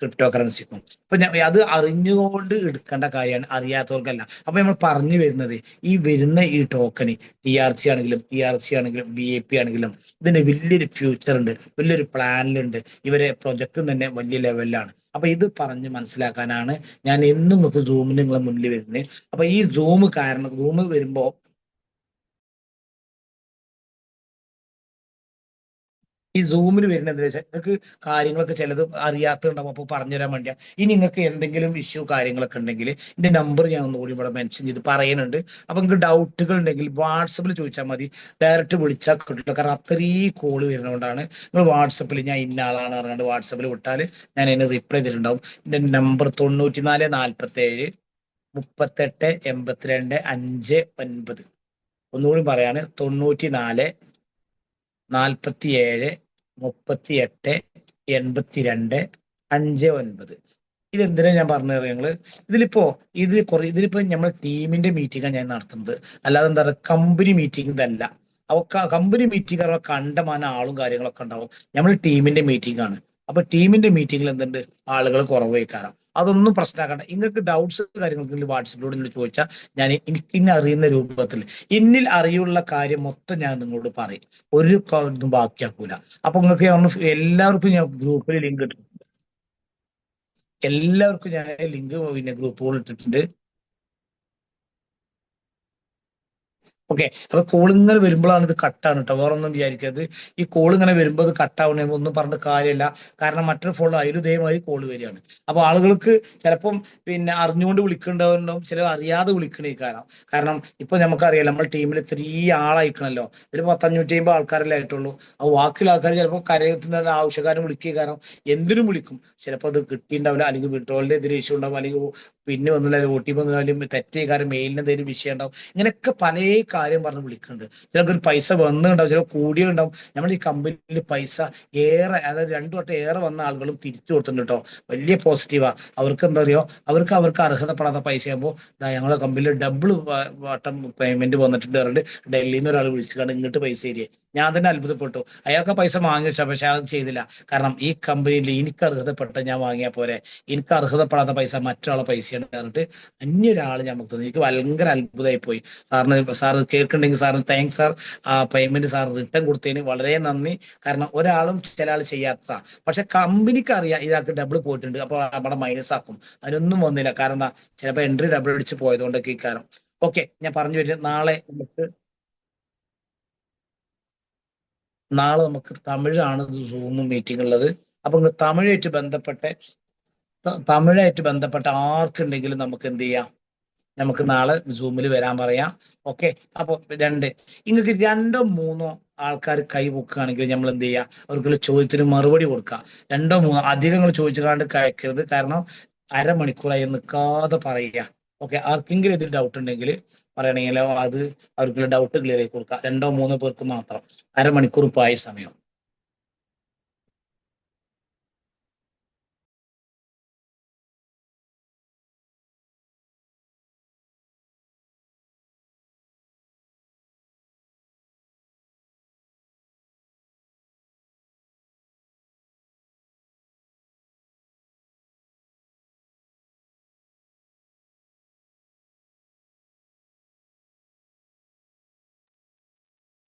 ക്രിപ്റ്റോ കറൻസിക്കും. ഇപ്പൊ അത് അറിഞ്ഞുകൊണ്ട് എടുക്കേണ്ട കാര്യമാണ്, അറിയാത്തവർക്കല്ല. അപ്പൊ നമ്മൾ പറഞ്ഞു വരുന്നത്, ഈ വരുന്ന ഈ ടോക്കന് TRC ആണെങ്കിലും ERC ആണെങ്കിലും BIP ആണെങ്കിലും ഇതിന് വലിയൊരു ഫ്യൂച്ചർ ഉണ്ട്, വലിയൊരു പ്ലാനിലുണ്ട്. ഇവരെ പ്രൊജക്റ്റും തന്നെ വലിയ ലെവലിലാണ്. അപ്പൊ ഇത് പറഞ്ഞ് മനസ്സിലാക്കാനാണ് ഞാൻ എന്നും നമുക്ക് സൂമിന് നിങ്ങളെ മുന്നിൽ വരുന്നത്. അപ്പൊ ഈ സൂം വരുമ്പോ ഈ സൂമിൽ വരുന്ന എന്താ വെച്ചാൽ നിങ്ങൾക്ക് കാര്യങ്ങളൊക്കെ ചിലത് അറിയാത്തതുണ്ടാവും, അപ്പോൾ പറഞ്ഞുതരാൻ വേണ്ടിയാ. ഇനി നിങ്ങൾക്ക് എന്തെങ്കിലും ഇഷ്യൂ കാര്യങ്ങളൊക്കെ ഉണ്ടെങ്കിൽ എന്റെ നമ്പർ ഞാൻ ഒന്നുകൂടി ഇവിടെ മെൻഷൻ ചെയ്ത് പറയുന്നുണ്ട്. അപ്പൊ നിങ്ങൾക്ക് ഡൗട്ടുകൾ ഉണ്ടെങ്കിൽ വാട്സപ്പിൽ ചോദിച്ചാൽ മതി, ഡയറക്റ്റ് വിളിച്ചാൽ കിട്ടില്ല. കാരണം അത്രയും കോള് വരുന്നതുകൊണ്ടാണ്. നിങ്ങൾ വാട്സപ്പിൽ ഞാൻ ഇന്ന ആളാണ് പറഞ്ഞുകൊണ്ട് വാട്സപ്പിൽ വിട്ടാൽ ഞാൻ അതിന് റിപ്ലൈ ചെയ്തിട്ടുണ്ടാവും. എന്റെ നമ്പർ 94-47-38-82-59. ഒന്നുകൂടി പറയാണ്, 94-47-38-82-59. ഇതെന്തിനാ ഞാൻ പറഞ്ഞു തരാം ഞങ്ങള് ഇതിലിപ്പോ നമ്മൾ ടീമിന്റെ മീറ്റിംഗാണ് ഞാൻ നടത്തുന്നത്, അല്ലാതെ എന്താ പറയുക കമ്പനി മീറ്റിംഗ് ഇതല്ല. കമ്പനി മീറ്റിംഗ് പറയുമ്പോൾ കണ്ടമാനം ആളും കാര്യങ്ങളൊക്കെ ഉണ്ടാവും. നമ്മൾ ടീമിന്റെ മീറ്റിംഗ് ആണ്. അപ്പൊ ടീമിന്റെ മീറ്റിംഗിൽ എന്തുണ്ട്, ആളുകൾ കുറവ് വയ്ക്കാറാം. അതൊന്നും പ്രശ്നമാക്കണ്ട. നിങ്ങൾക്ക് ഡൗട്ട്സ് കാര്യങ്ങൾക്ക് വാട്സപ്പിലൂടെ നിങ്ങൾ ചോദിച്ചാൽ ഞാൻ എനിക്കിന്നെ അറിയുന്ന രൂപത്തിൽ എന്നിൽ അറിയുള്ള കാര്യം മൊത്തം ഞാൻ നിങ്ങളോട് പറയും, ഒരു ഇതും ബാക്കിയാക്കൂല. അപ്പൊ നിങ്ങൾക്ക് എല്ലാവർക്കും ഞാൻ ഗ്രൂപ്പിൽ ലിങ്ക് ഇട്ടിട്ടുണ്ട്. എല്ലാവർക്കും ഞാൻ ലിങ്ക് പിന്നെ ഗ്രൂപ്പുകൾ ഇട്ടിട്ടുണ്ട്. ഓക്കെ. അപ്പൊ കോൾ ഇങ്ങനെ വരുമ്പോഴാണ് ഇത് കട്ടാണ് കേട്ടോ, വേറെ ഒന്നും വിചാരിക്കരുത്. ഈ കോൾ ഇങ്ങനെ വരുമ്പോൾ അത് കട്ടാവണേ ഒന്നും പറഞ്ഞിട്ട് കാര്യമില്ല. കാരണം മറ്റൊരു ഫോണിൽ അതിലും ഇതേമാതിരി കോൾ വരികയാണ്. അപ്പൊ ആളുകൾക്ക് ചിലപ്പം പിന്നെ അറിഞ്ഞുകൊണ്ട് വിളിക്കേണ്ടവരുണ്ടാവും, ചില അറിയാതെ വിളിക്കണേ. കാരണം ഇപ്പൊ നമുക്കറിയാം, നമ്മൾ ടീമിൽ 3 ആളായിക്കണല്ലോ, ഒരു 10-550 ആൾക്കാരല്ലേ ആയിട്ടുള്ളൂ. ആ ബാക്കിയുള്ള ആൾക്കാർ ചിലപ്പോൾ കരയത്തുന്ന ആവശ്യക്കാരും വിളിക്കുക, കാരണം എന്തിനും വിളിക്കും. ചിലപ്പോൾ അത് കിട്ടിയിട്ടുണ്ടാവില്ല, അല്ലെങ്കിൽ വിഡ്രോളിന്റെ എതിരെ ഇഷ്യൂ ഉണ്ടാവും, അല്ലെങ്കിൽ പിന്നെ ഒന്നുമില്ല OTP വന്നാലും തെറ്റേ കാര്യം മെയിലിന് എന്തെങ്കിലും വിഷയം ഉണ്ടാവും. ഇങ്ങനെയൊക്കെ പല കാര്യം പറഞ്ഞ് വിളിക്കുന്നുണ്ട്. ചിലർക്ക് ഒരു പൈസ വന്നിട്ടുണ്ടാവും, ചില കൂടിയുണ്ടാവും. നമ്മുടെ ഈ കമ്പനിയിൽ പൈസ ഏറെ, അതായത് 2 വട്ടം ഏറെ വന്ന ആളുകളും തിരിച്ചു കൊടുത്തിട്ടുണ്ട് കേട്ടോ. വലിയ പോസിറ്റീവാ. അവർക്ക് എന്താ പറയുക, അവർക്ക് അർഹതപ്പെടാത്ത പൈസ ആകുമ്പോൾ ഞങ്ങളുടെ കമ്പനിയിൽ ഡബിൾ വട്ടം പേയ്മെന്റ് വന്നിട്ടുണ്ട് പറഞ്ഞിട്ട് ഡൽഹിയിൽ നിന്ന് ഒരാൾ വിളിച്ചിട്ടാണ് ഇങ്ങോട്ട് പൈസ തരിക. ഞാൻ തന്നെ അത്ഭുതപ്പെട്ടു. അയാൾക്ക് പൈസ വാങ്ങി വെച്ചാൽ, പക്ഷെ അത് ചെയ്തില്ല. കാരണം ഈ കമ്പനിയിൽ എനിക്ക് അർഹതപ്പെട്ട ഞാൻ വാങ്ങിയാൽ പോരെ, എനിക്ക് അർഹതപ്പെടാത്ത പൈസ മറ്റൊരാളെ പൈസയാണ് പറഞ്ഞിട്ട് അന്യൊരാൾ നമുക്ക് തോന്നി. എനിക്ക് ഭയങ്കര അത്ഭുതമായി പോയി. സാറ് കേൾക്കുന്നുണ്ടെങ്കിൽ സാറിന് താങ്ക്സ് സാർ. ആ പേയ്മെന്റ് സാർ റിട്ടേൺ കൊടുത്തതിന് വളരെ നന്ദി. കാരണം ഒരാളും ചില ആൾ ചെയ്യാത്ത, പക്ഷെ കമ്പനിക്ക് അറിയാം ഇതാൾക്ക് ഡബിൾ പോയിട്ടുണ്ട്, അപ്പോൾ നമ്മുടെ മൈനസ് ആക്കും. അതിനൊന്നും വന്നില്ല. കാരണം എന്താ, ചിലപ്പോൾ എൻട്രി ഡബിൾ അടിച്ച് പോയതുകൊണ്ടൊക്കെ ഈ കാരണം. ഓക്കെ, ഞാൻ പറഞ്ഞു വരുന്നത് നാളെ നമുക്ക് തമിഴാണ് സൂം മീറ്റിംഗ് ഉള്ളത്. അപ്പൊ തമിഴായിട്ട് ബന്ധപ്പെട്ട ആർക്കുണ്ടെങ്കിലും നമുക്ക് എന്ത് ചെയ്യാം, നമുക്ക് നാളെ സൂമിൽ വരാൻ പറയാം. ഓക്കെ. അപ്പൊ നിങ്ങൾക്ക് 2-3 ആൾക്കാർ കൈ പൊക്കുകയാണെങ്കിൽ നമ്മൾ എന്ത് ചെയ്യുക, അവർക്കുള്ള ചോദ്യത്തിന് മറുപടി കൊടുക്കുക. 2-3 അധികങ്ങൾ ചോദിച്ചുകൊണ്ട് കഴിക്കരുത്. കാരണം അരമണിക്കൂറായി നിൽക്കാതെ പറയുക. ഓക്കെ. ആർക്കെങ്കിലും ഇതിൽ ഡൗട്ട് ഉണ്ടെങ്കിൽ പറയണമെങ്കിൽ അത് അവർക്കുള്ള ഡൗട്ട് ക്ലിയർ ആയി കൊടുക്കുക. 2-3 പേർക്ക് മാത്രം, അരമണിക്കൂർ പായ സമയം.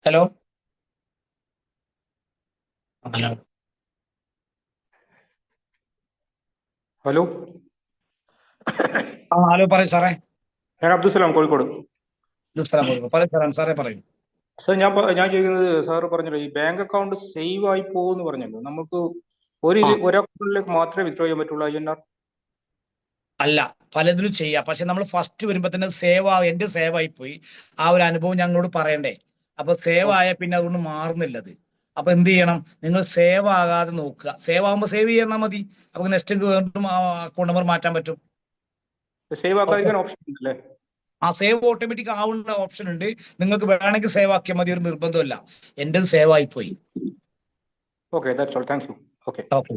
ഹലോ. ഹലോ. ഹലോ. ഹലോ പറയൂ സാറേ. ഞാൻ അബ്ദുസലാം, കോഴിക്കോട്. പറയൂ സാറേ, പറയൂ. സാർ ഞാൻ ചോദിക്കുന്നത്, സാറ് പറഞ്ഞല്ലോ ഈ ബാങ്ക് അക്കൗണ്ട് സേവ് ആയി പോകുമെന്ന് പറഞ്ഞല്ലോ. നമുക്ക് ആ ഒരു അക്കൗണ്ടിലേക്ക് മാത്രമേ വിത്ഡ്രോ ചെയ്യാൻ പറ്റുള്ളൂ INR? അല്ല, പലതിലും ചെയ്യാം. പക്ഷെ നമ്മൾ ഫസ്റ്റ് വരുമ്പോ തന്നെ എന്റെ സേവ് ആയി പോയി. ആ ഒരു അനുഭവം ഞങ്ങളോട് പറയണ്ടേ? അപ്പൊ സേവ് ആയ പിന്നെ അതുകൊണ്ട് മാറുന്നില്ലത്. അപ്പൊ എന്ത് ചെയ്യണം? നിങ്ങൾ സേവ് ആകാതെ നോക്കുക. സേവ് ആകുമ്പോൾ സേവ് ചെയ്യാൻ മതി. അപ്പൊ നെക്സ്റ്റ് വീണ്ടും അക്കൗണ്ട് നമ്പർ മാറ്റാൻ പറ്റും. Save okay. ആക്കാതിരിക്കാൻ ഓപ്ഷൻ ഉണ്ടല്ലേ? ആ സേവ് ഓട്ടോമാറ്റിക് ആവുന്ന ഓപ്ഷൻ ഉണ്ട്. നിങ്ങൾക്ക് വേണമെങ്കിൽ സേവ് ആക്കിയാൽ മതി, ഒരു നിർബന്ധമില്ല. എന്റേത് സേവ് ആയി പോയി. Okay, that's all. Thank you. Okay. Okay.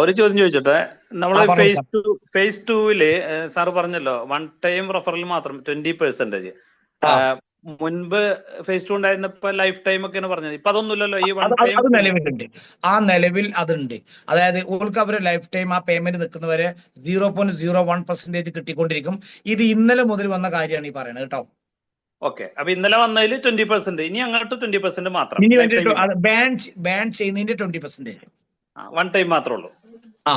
ഒരു ചോദ്യം ചോദിച്ചോട്ടെ. നമ്മൾ ആ പറഞ്ഞു സാർ. ഫേസ് ടൂവില് സാറ് പറഞ്ഞല്ലോ 1 ടൈം റെഫറൽ മാത്രം 20%. ആ മുൻപ് ഫേസ് 2 ഉണ്ടായിരുന്നപ്പോ ലൈഫ് ടൈം ഒക്കെയാണ് പറഞ്ഞത്. ഇപ്പൊ അതൊന്നുമില്ലല്ലോ. ഈ 1 അത് ടൈം അത് നിലവിലുണ്ട്. ആ നിലവിൽ അതുണ്ട്. അതായത് ഓർക്ക് അവരെ ലൈഫ് ടൈം ആ പേയ്മെന്റ് നിൽക്കുന്നവരെ 0.01% കിട്ടിക്കൊണ്ടിരിക്കും. ഇത് ഇന്നലെ മുതൽ വന്ന കാര്യമാണ് ഈ പറയുന്നത് കേട്ടോ. ഓക്കെ. അപ്പൊ ഇന്നലെ വന്നതിൽ 20%, ഇനി അങ്ങോട്ട് 20% മാത്രം ഇനി ലൈഫ് വേണ്ടിട്ട് ടൈം. ബാൻ ചെയ്യുന്നതിന്റെ 20%. 1 ടൈം മാത്രമേ ഉള്ളൂ. ആ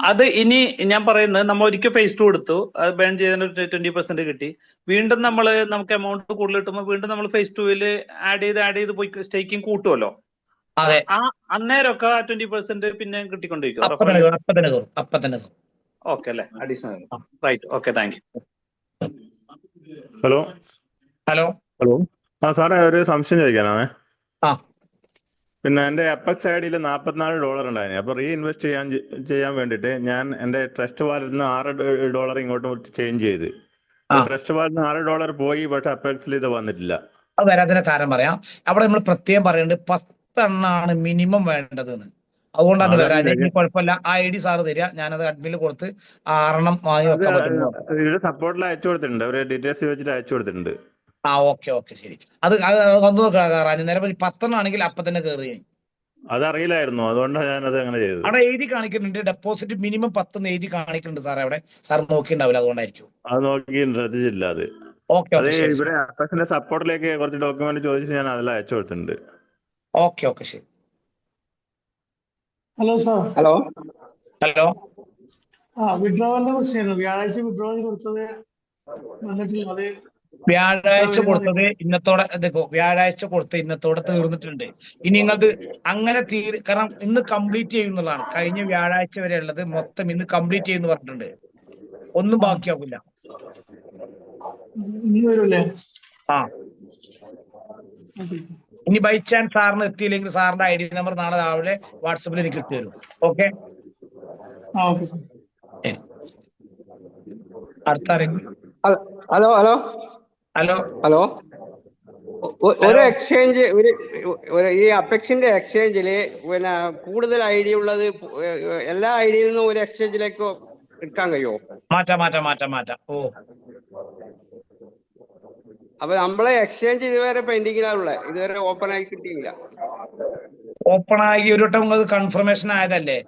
അത് ഇനി ഞാൻ പറയുന്നത്, നമ്മൾ ഒരിക്കൽ ഫേസ് 2 എടുത്തു, അത് ബാൻ ചെയ്തതിന് 20% കിട്ടി. വീണ്ടും നമുക്ക് എമൗണ്ട് കൂടുതൽ കിട്ടുമ്പോൾ വീണ്ടും നമ്മൾ ഫേസ് 2 ആഡ് ചെയ്ത് പോയി സ്റ്റേക്കിംഗ് കൂട്ടുമല്ലോ. അതെ. അന്നേരമൊക്കെ 20% പിന്നെ കിട്ടിക്കൊണ്ടിരിക്കും അപ്പൊ തന്നെ കയറും, അപ്പൊ തന്നെ കയറും, അപ്പൊ തന്നെ കയറും. ഓക്കെ അല്ലേ? Additional. Right. Okay, thank you. Hello hello. Hello ആ സാറേ, ഒരു സംശയം ചോദിക്കാനാണേ. ആ പിന്നെ എൻ്റെ അപ്പെക്സ് ഐഡിയിൽ $44 ഉണ്ടായിരുന്നു. അപ്പോൾ ഇൻവെസ്റ്റ് ചെയ്യാൻ വേണ്ടിയിട്ട് ഞാൻ എൻ്റെ ട്രസ്റ്റ് വാലറ്റിൽ നിന്ന് $6 ഇങ്ങോട്ട് ചേഞ്ച് ചെയ്ത്. ആ ട്രസ്റ്റ് വാലറ്റിൽ നിന്ന് $6 പോയി, പക്ഷെ അപ്പെക്സിൽ ഇത് വന്നിട്ടില്ല. അത് വരാതിന്റെ കാരണം പറയാം. അവിടെ നമ്മൾ പ്രത്യേകം പറയുന്നുണ്ട് 10 എണ്ണാണ് മിനിമം വേണ്ടതെന്ന്. അതുകൊണ്ടാണ് വരാതെ. ഇനി കുഴപ്പമില്ല, ആ ID സാറ് തരിക, ഞാനത് അഡ്മിനിൽ കൊടുത്ത് 6 വാങ്ങി വെക്കാൻ പറ്റുന്നു. ഇത് സപ്പോർട്ടിൽ അയച്ചു കൊടുത്തിട്ടുണ്ട്, അവർ ഡീറ്റെയിൽസ് വെച്ചിട്ട് അയച്ചു കൊടുത്തിട്ടുണ്ട്. ഓക്കെ ഓക്കെ, ശരി. അത് വന്നു കയറാൻ നേരം 10 ആണെങ്കിൽ അപ്പൊ തന്നെ കയറി. അതറിയില്ലായിരുന്നു, അതുകൊണ്ടാണ് ഞാനത് അങ്ങനെ ചെയ്തത്. അവിടെ എഴുതി കാണിക്കുന്നുണ്ട് ഡെപ്പോസിറ്റ് മിനിമം 10 എഴുതി കാണിക്കുന്നുണ്ട് സാറേ. അവിടെ സാർ നോക്കിണ്ടാവില്ല, അതുകൊണ്ടായിരിക്കും. അത് നോക്കി ശ്രദ്ധിച്ചില്ല. അത് ഓക്കെ ഓക്കെ, ശരി. ഇവിടെ അപ്പെക്സിന്റെ സപ്പോർട്ടിലേക്ക് കുറച്ച് ഡോക്യുമെന്റ് ചോദിച്ച് ഞാൻ അതിൽ അയച്ചു കൊടുത്തിട്ടുണ്ട്. ഓക്കെ ഓക്കെ, ശരി. Hello sir. ഹലോ. വിഡ്രോവലിനെ കുറിച്ചായിരുന്നു. വ്യാഴാഴ്ച വിഡ്രോവൽ കൊടുത്തത് വന്നിട്ടില്ല. അത് വ്യാഴാഴ്ച കൊടുത്തത് ഇന്നത്തോടെ വ്യാഴാഴ്ച കൊടുത്ത് ഇന്നത്തോടെ തീർന്നിട്ടുണ്ട്. ഇനി നിങ്ങളത് അങ്ങനെ കാരണം ഇന്ന് കംപ്ലീറ്റ് ചെയ്യുന്നതാണ്. കഴിഞ്ഞ വ്യാഴാഴ്ച വരെ ഉള്ളത് മൊത്തം ഇന്ന് കംപ്ലീറ്റ് ചെയ്യുന്ന പറഞ്ഞിട്ടുണ്ട്. ഒന്നും ബാക്കിയാവില്ല. ഇനി വരൂല്ലേ? ആ ഇനി ബൈ ചാൻസ് സാറിന് എത്തിയില്ലെങ്കിൽ സാറിന്റെ ID നമ്പർ നാളെ രാവിലെ വാട്സപ്പിൽ എനിക്ക് ഇട്ട് തരും. ഓക്കെ. Okay sir. അടുത്ത ആരെങ്കിലും? Hello hello hello. ഹലോ ഒരു എക്സ്ചേഞ്ച് ഈ അപ്പെക്സിന്റെ എക്സ്ചേഞ്ചില് പിന്നെ കൂടുതൽ ID ഉള്ളത് എല്ലാ IDയിൽ നിന്നും ഒരു എക്സ്ചേഞ്ചിലേക്ക് എടുക്കാൻ കഴിയുമോ? മാറ്റാം. ഓ, അപ്പൊ നമ്മളെ എക്സ്ചേഞ്ച് ഇതുവരെ പെൻഡിങ്ങിലാണുള്ളത്, ഇതുവരെ ഓപ്പൺ ആയി കിട്ടിയില്ല. ഓപ്പൺ ആയി ഒരു വട്ടം നിങ്ങൾ കൺഫർമേഷൻ ആയതല്ലേ?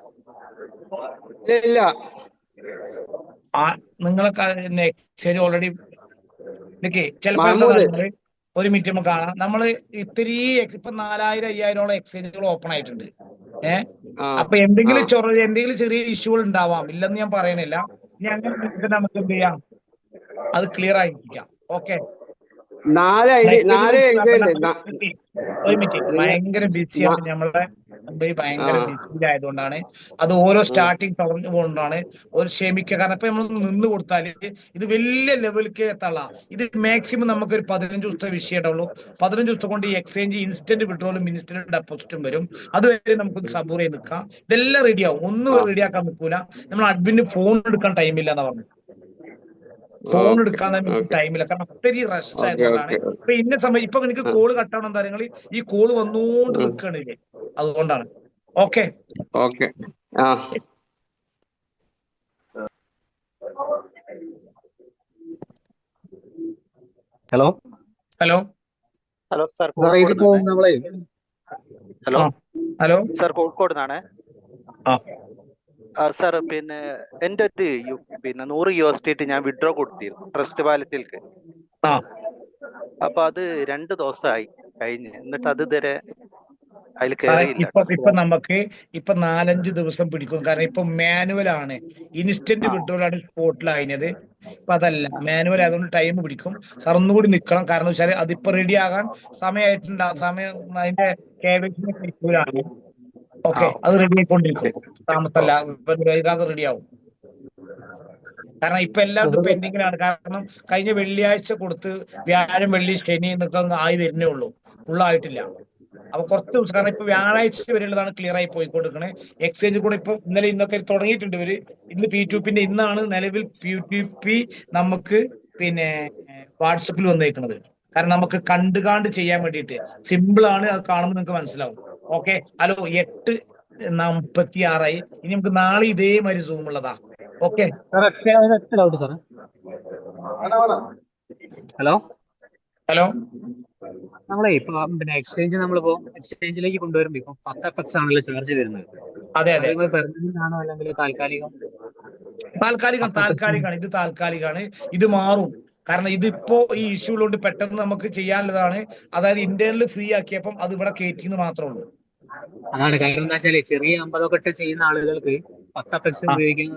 ഇല്ല. നിങ്ങളെ എക്സ്ചേഞ്ച് ഓൾറെഡി ചിലപ്പോ ഒരു മിനിറ്റ് നമുക്ക് കാണാം. നമ്മള് ഇപ്പൊ 4000-5000 എക്സ്ചേഞ്ചുകൾ ഓപ്പൺ ആയിട്ടുണ്ട്. അപ്പൊ എന്തെങ്കിലും ചെറിയ ഇഷ്യൂകൾ ഉണ്ടാവാം, ഇല്ലെന്ന് ഞാൻ പറയണില്ല. ഇനി അങ്ങനെ നമുക്ക് എന്ത് ചെയ്യാം, അത് ക്ലിയർ ആയിരിക്കാം. ഓക്കെ. ഒരു മിനിറ്റ്, ഭയങ്കര ബിസിയാണ് നമ്മളെ ഭയങ്കര ബിസിയിലായതുകൊണ്ടാണ്. അത് ഓരോ സ്റ്റാർട്ടിങ് തുറന്നുകൊണ്ടാണ്. ഒരു ക്ഷമിക്കുക, കാരണം ഇപ്പൊ നമ്മൾ നിന്ന് കൊടുത്താല് ഇത് വലിയ ലെവലിലേക്ക് എത്താനുള്ള ഇത് മാക്സിമം നമുക്ക് ഒരു 15 ദിവസത്തെ വിഷയമുള്ളൂ. 15 ദിവസം കൊണ്ട് ഈ എക്സ്ചേഞ്ച് ഇൻസ്റ്റന്റ് വിഡ്രോളും ഇൻസ്റ്റന്റ് ഡെപ്പോസിറ്റും വരും. അതുവരെ നമുക്ക് സബൂർ ചെയ്ത് നിൽക്കാം. ഇതെല്ലാം റെഡിയാവും. ഒന്നും റെഡിയാക്കാൻ നിൽക്കൂല. നമ്മൾ അഡ്മിന് ഫോൺ എടുക്കാൻ ടൈമില്ല എന്നാ പറഞ്ഞു. ഫോൺ എടുക്കാൻ ടൈമില്ല, കാരണം ഒത്തിരി റഷ് ആയതുകൊണ്ടാണ്. ഇപ്പൊ ഇന്ന സമയം ഇപ്പൊ എനിക്ക് കോള് കട്ടാവണം എന്താ നിങ്ങൾ ഈ കോള് വന്നുകൊണ്ട് നിൽക്കണില്ലേ, അതുകൊണ്ടാണ്. Okay. Hello sir. Hello sir, Kozhikode നിന്നാണ് സാർ. പിന്നെ എന്റെ ഒരു 100 USDT ഞാൻ വിഡ്രോ കൊടുത്തിരുന്നു ട്രസ്റ്റ് വാലറ്റിലേക്ക്. അപ്പൊ അത് 2 ദിവസമായി കഴിഞ്ഞ്, എന്നിട്ട് അത് ഇതുവരെ അതിൽ സാറേ കയറിയില്ല. ഇപ്പൊ നമുക്ക് 4-5 ദിവസം പിടിക്കും. കാരണം ഇപ്പൊ മാനുവൽ ആണ്, ഇൻസ്റ്റന്റ് വിഡ്രോൾ ആണ് സ്പോട്ടിലായത്. ഇപ്പൊ അതല്ല, മാനുവൽ ആയതുകൊണ്ട് ടൈം പിടിക്കും. സാർ ഒന്നുകൂടി നിൽക്കണം. കാരണം വെച്ചാൽ അതിപ്പോ റെഡി ആകാൻ സമയമായിട്ടുണ്ടാവും. സമയം അതിന്റെ KYC ഓക്കെ, അത് റെഡി ആയിക്കൊണ്ടിരിക്കും. താമസമല്ല, അത് റെഡി ആവും. കാരണം ഇപ്പൊ എല്ലാവരും പെൻഡിങ്ങിലാണ്. കാരണം കഴിഞ്ഞ വെള്ളിയാഴ്ച കൊടുത്ത് വ്യാഴം വെള്ളി ശനി എന്നൊക്കെ ആയി വരുന്നേ ഉള്ളൂ, ഫുള്ളായിട്ടില്ല. അപ്പൊ കുറച്ച് ദിവസം, കാരണം ഇപ്പൊ വ്യാഴാഴ്ച വരെയുള്ളതാണ് ക്ലിയർ ആയി പോയിക്കൊടുക്കണേ. എക്സ്ചേഞ്ച് കൂടെ ഇപ്പൊ ഇന്നലെ ഇന്നൊക്കെ തുടങ്ങിയിട്ടുണ്ട് ഇവര്. ഇന്ന് P2P ഇന്നാണ് നിലവിൽ P2P നമുക്ക് പിന്നെ വാട്സപ്പിൽ വന്നേക്കുന്നത്. കാരണം നമുക്ക് കണ്ടുകാണ്ട് ചെയ്യാൻ വേണ്ടിയിട്ട് സിമ്പിൾ ആണ്. അത് കാണുമ്പോൾ നിങ്ങൾക്ക് മനസ്സിലാവും. ഓക്കെ, ഹലോ 8:46 ഇനി നമുക്ക് നാളെ ഇതേമാതിരി സൂം ഉള്ളതാ. Okay, hello hello. നമ്മളെ ഇപ്പൊ പിന്നെ എക്സ്ചേഞ്ചിലേക്ക് കൊണ്ടുവരുമ്പോ ഇപ്പൊ 10 FX ആണല്ലോ ചാർജ് വരുന്നത്. അതെ അതെ, പെർമനന്റ് ആണോ അല്ലെങ്കിൽ താൽക്കാലികം? താൽക്കാലികമാണ്. ഇത് താൽക്കാലികമാണ്. ഇത് മാറും. കാരണം ഇതിപ്പോ ഈ ഇഷ്യൂ ഉള്ളതുകൊണ്ട് പെട്ടെന്ന് നമുക്ക് ചെയ്യാനുള്ളതാണ്. അതായത് ഇന്റേണൽ ഫ്രീ ആക്കിയപ്പം അത് ഇവിടെ കയറ്റിന്ന് മാത്രമേ ഉള്ളൂ. അതാണ് കാരണം. എന്താ വെച്ചാല് ചെറിയ 50 ഒക്കെ ചെയ്യുന്ന ആളുകൾക്ക് 10 FX ഉപയോഗിക്കാൻ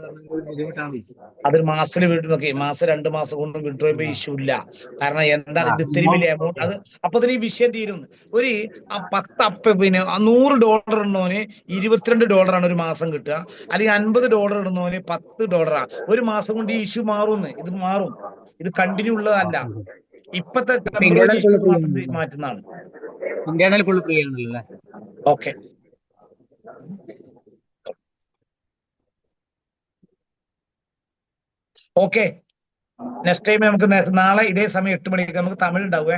ബുദ്ധിമുട്ടാണ്. അതൊരു മാസത്തിൽ നോക്കി, മാസം 2 മാസം കൊണ്ട് വിഡ്രോ ചെയ്യുമ്പോൾ ഇഷ്യൂ ഇല്ല. കാരണം എന്താണ് ഇത് ഇത്തിരി വലിയ എമൗണ്ട്. അത് അപ്പൊ ഈ വിഷയം തീരുന്നു. ഒരു പിന്നെ $100 ഇടുന്നവന് $22 ഒരു മാസം കിട്ടുക, അല്ലെങ്കിൽ $50 ഇടുന്നവന് $10. ഒരു മാസം കൊണ്ട് ഈ ഇഷ്യൂ മാറുന്നു. ഇത് മാറും. ഇത് കണ്ടിന്യൂ ഉള്ളതല്ല. ഇപ്പത്തെ ടെമ്പററി ഇഷ്യൂ മാറ്റുന്നതാണ്. ഇന്റേണൽ ഫുൾ ഫ്രീ ആണല്ലോ. Okay, okay. നെക്സ്റ്റ് ടൈം നമുക്ക് നാളെ ഇതേ സമയം 8 മണിക്ക് നമുക്ക് തമിഴ് ഉണ്ടാവുക.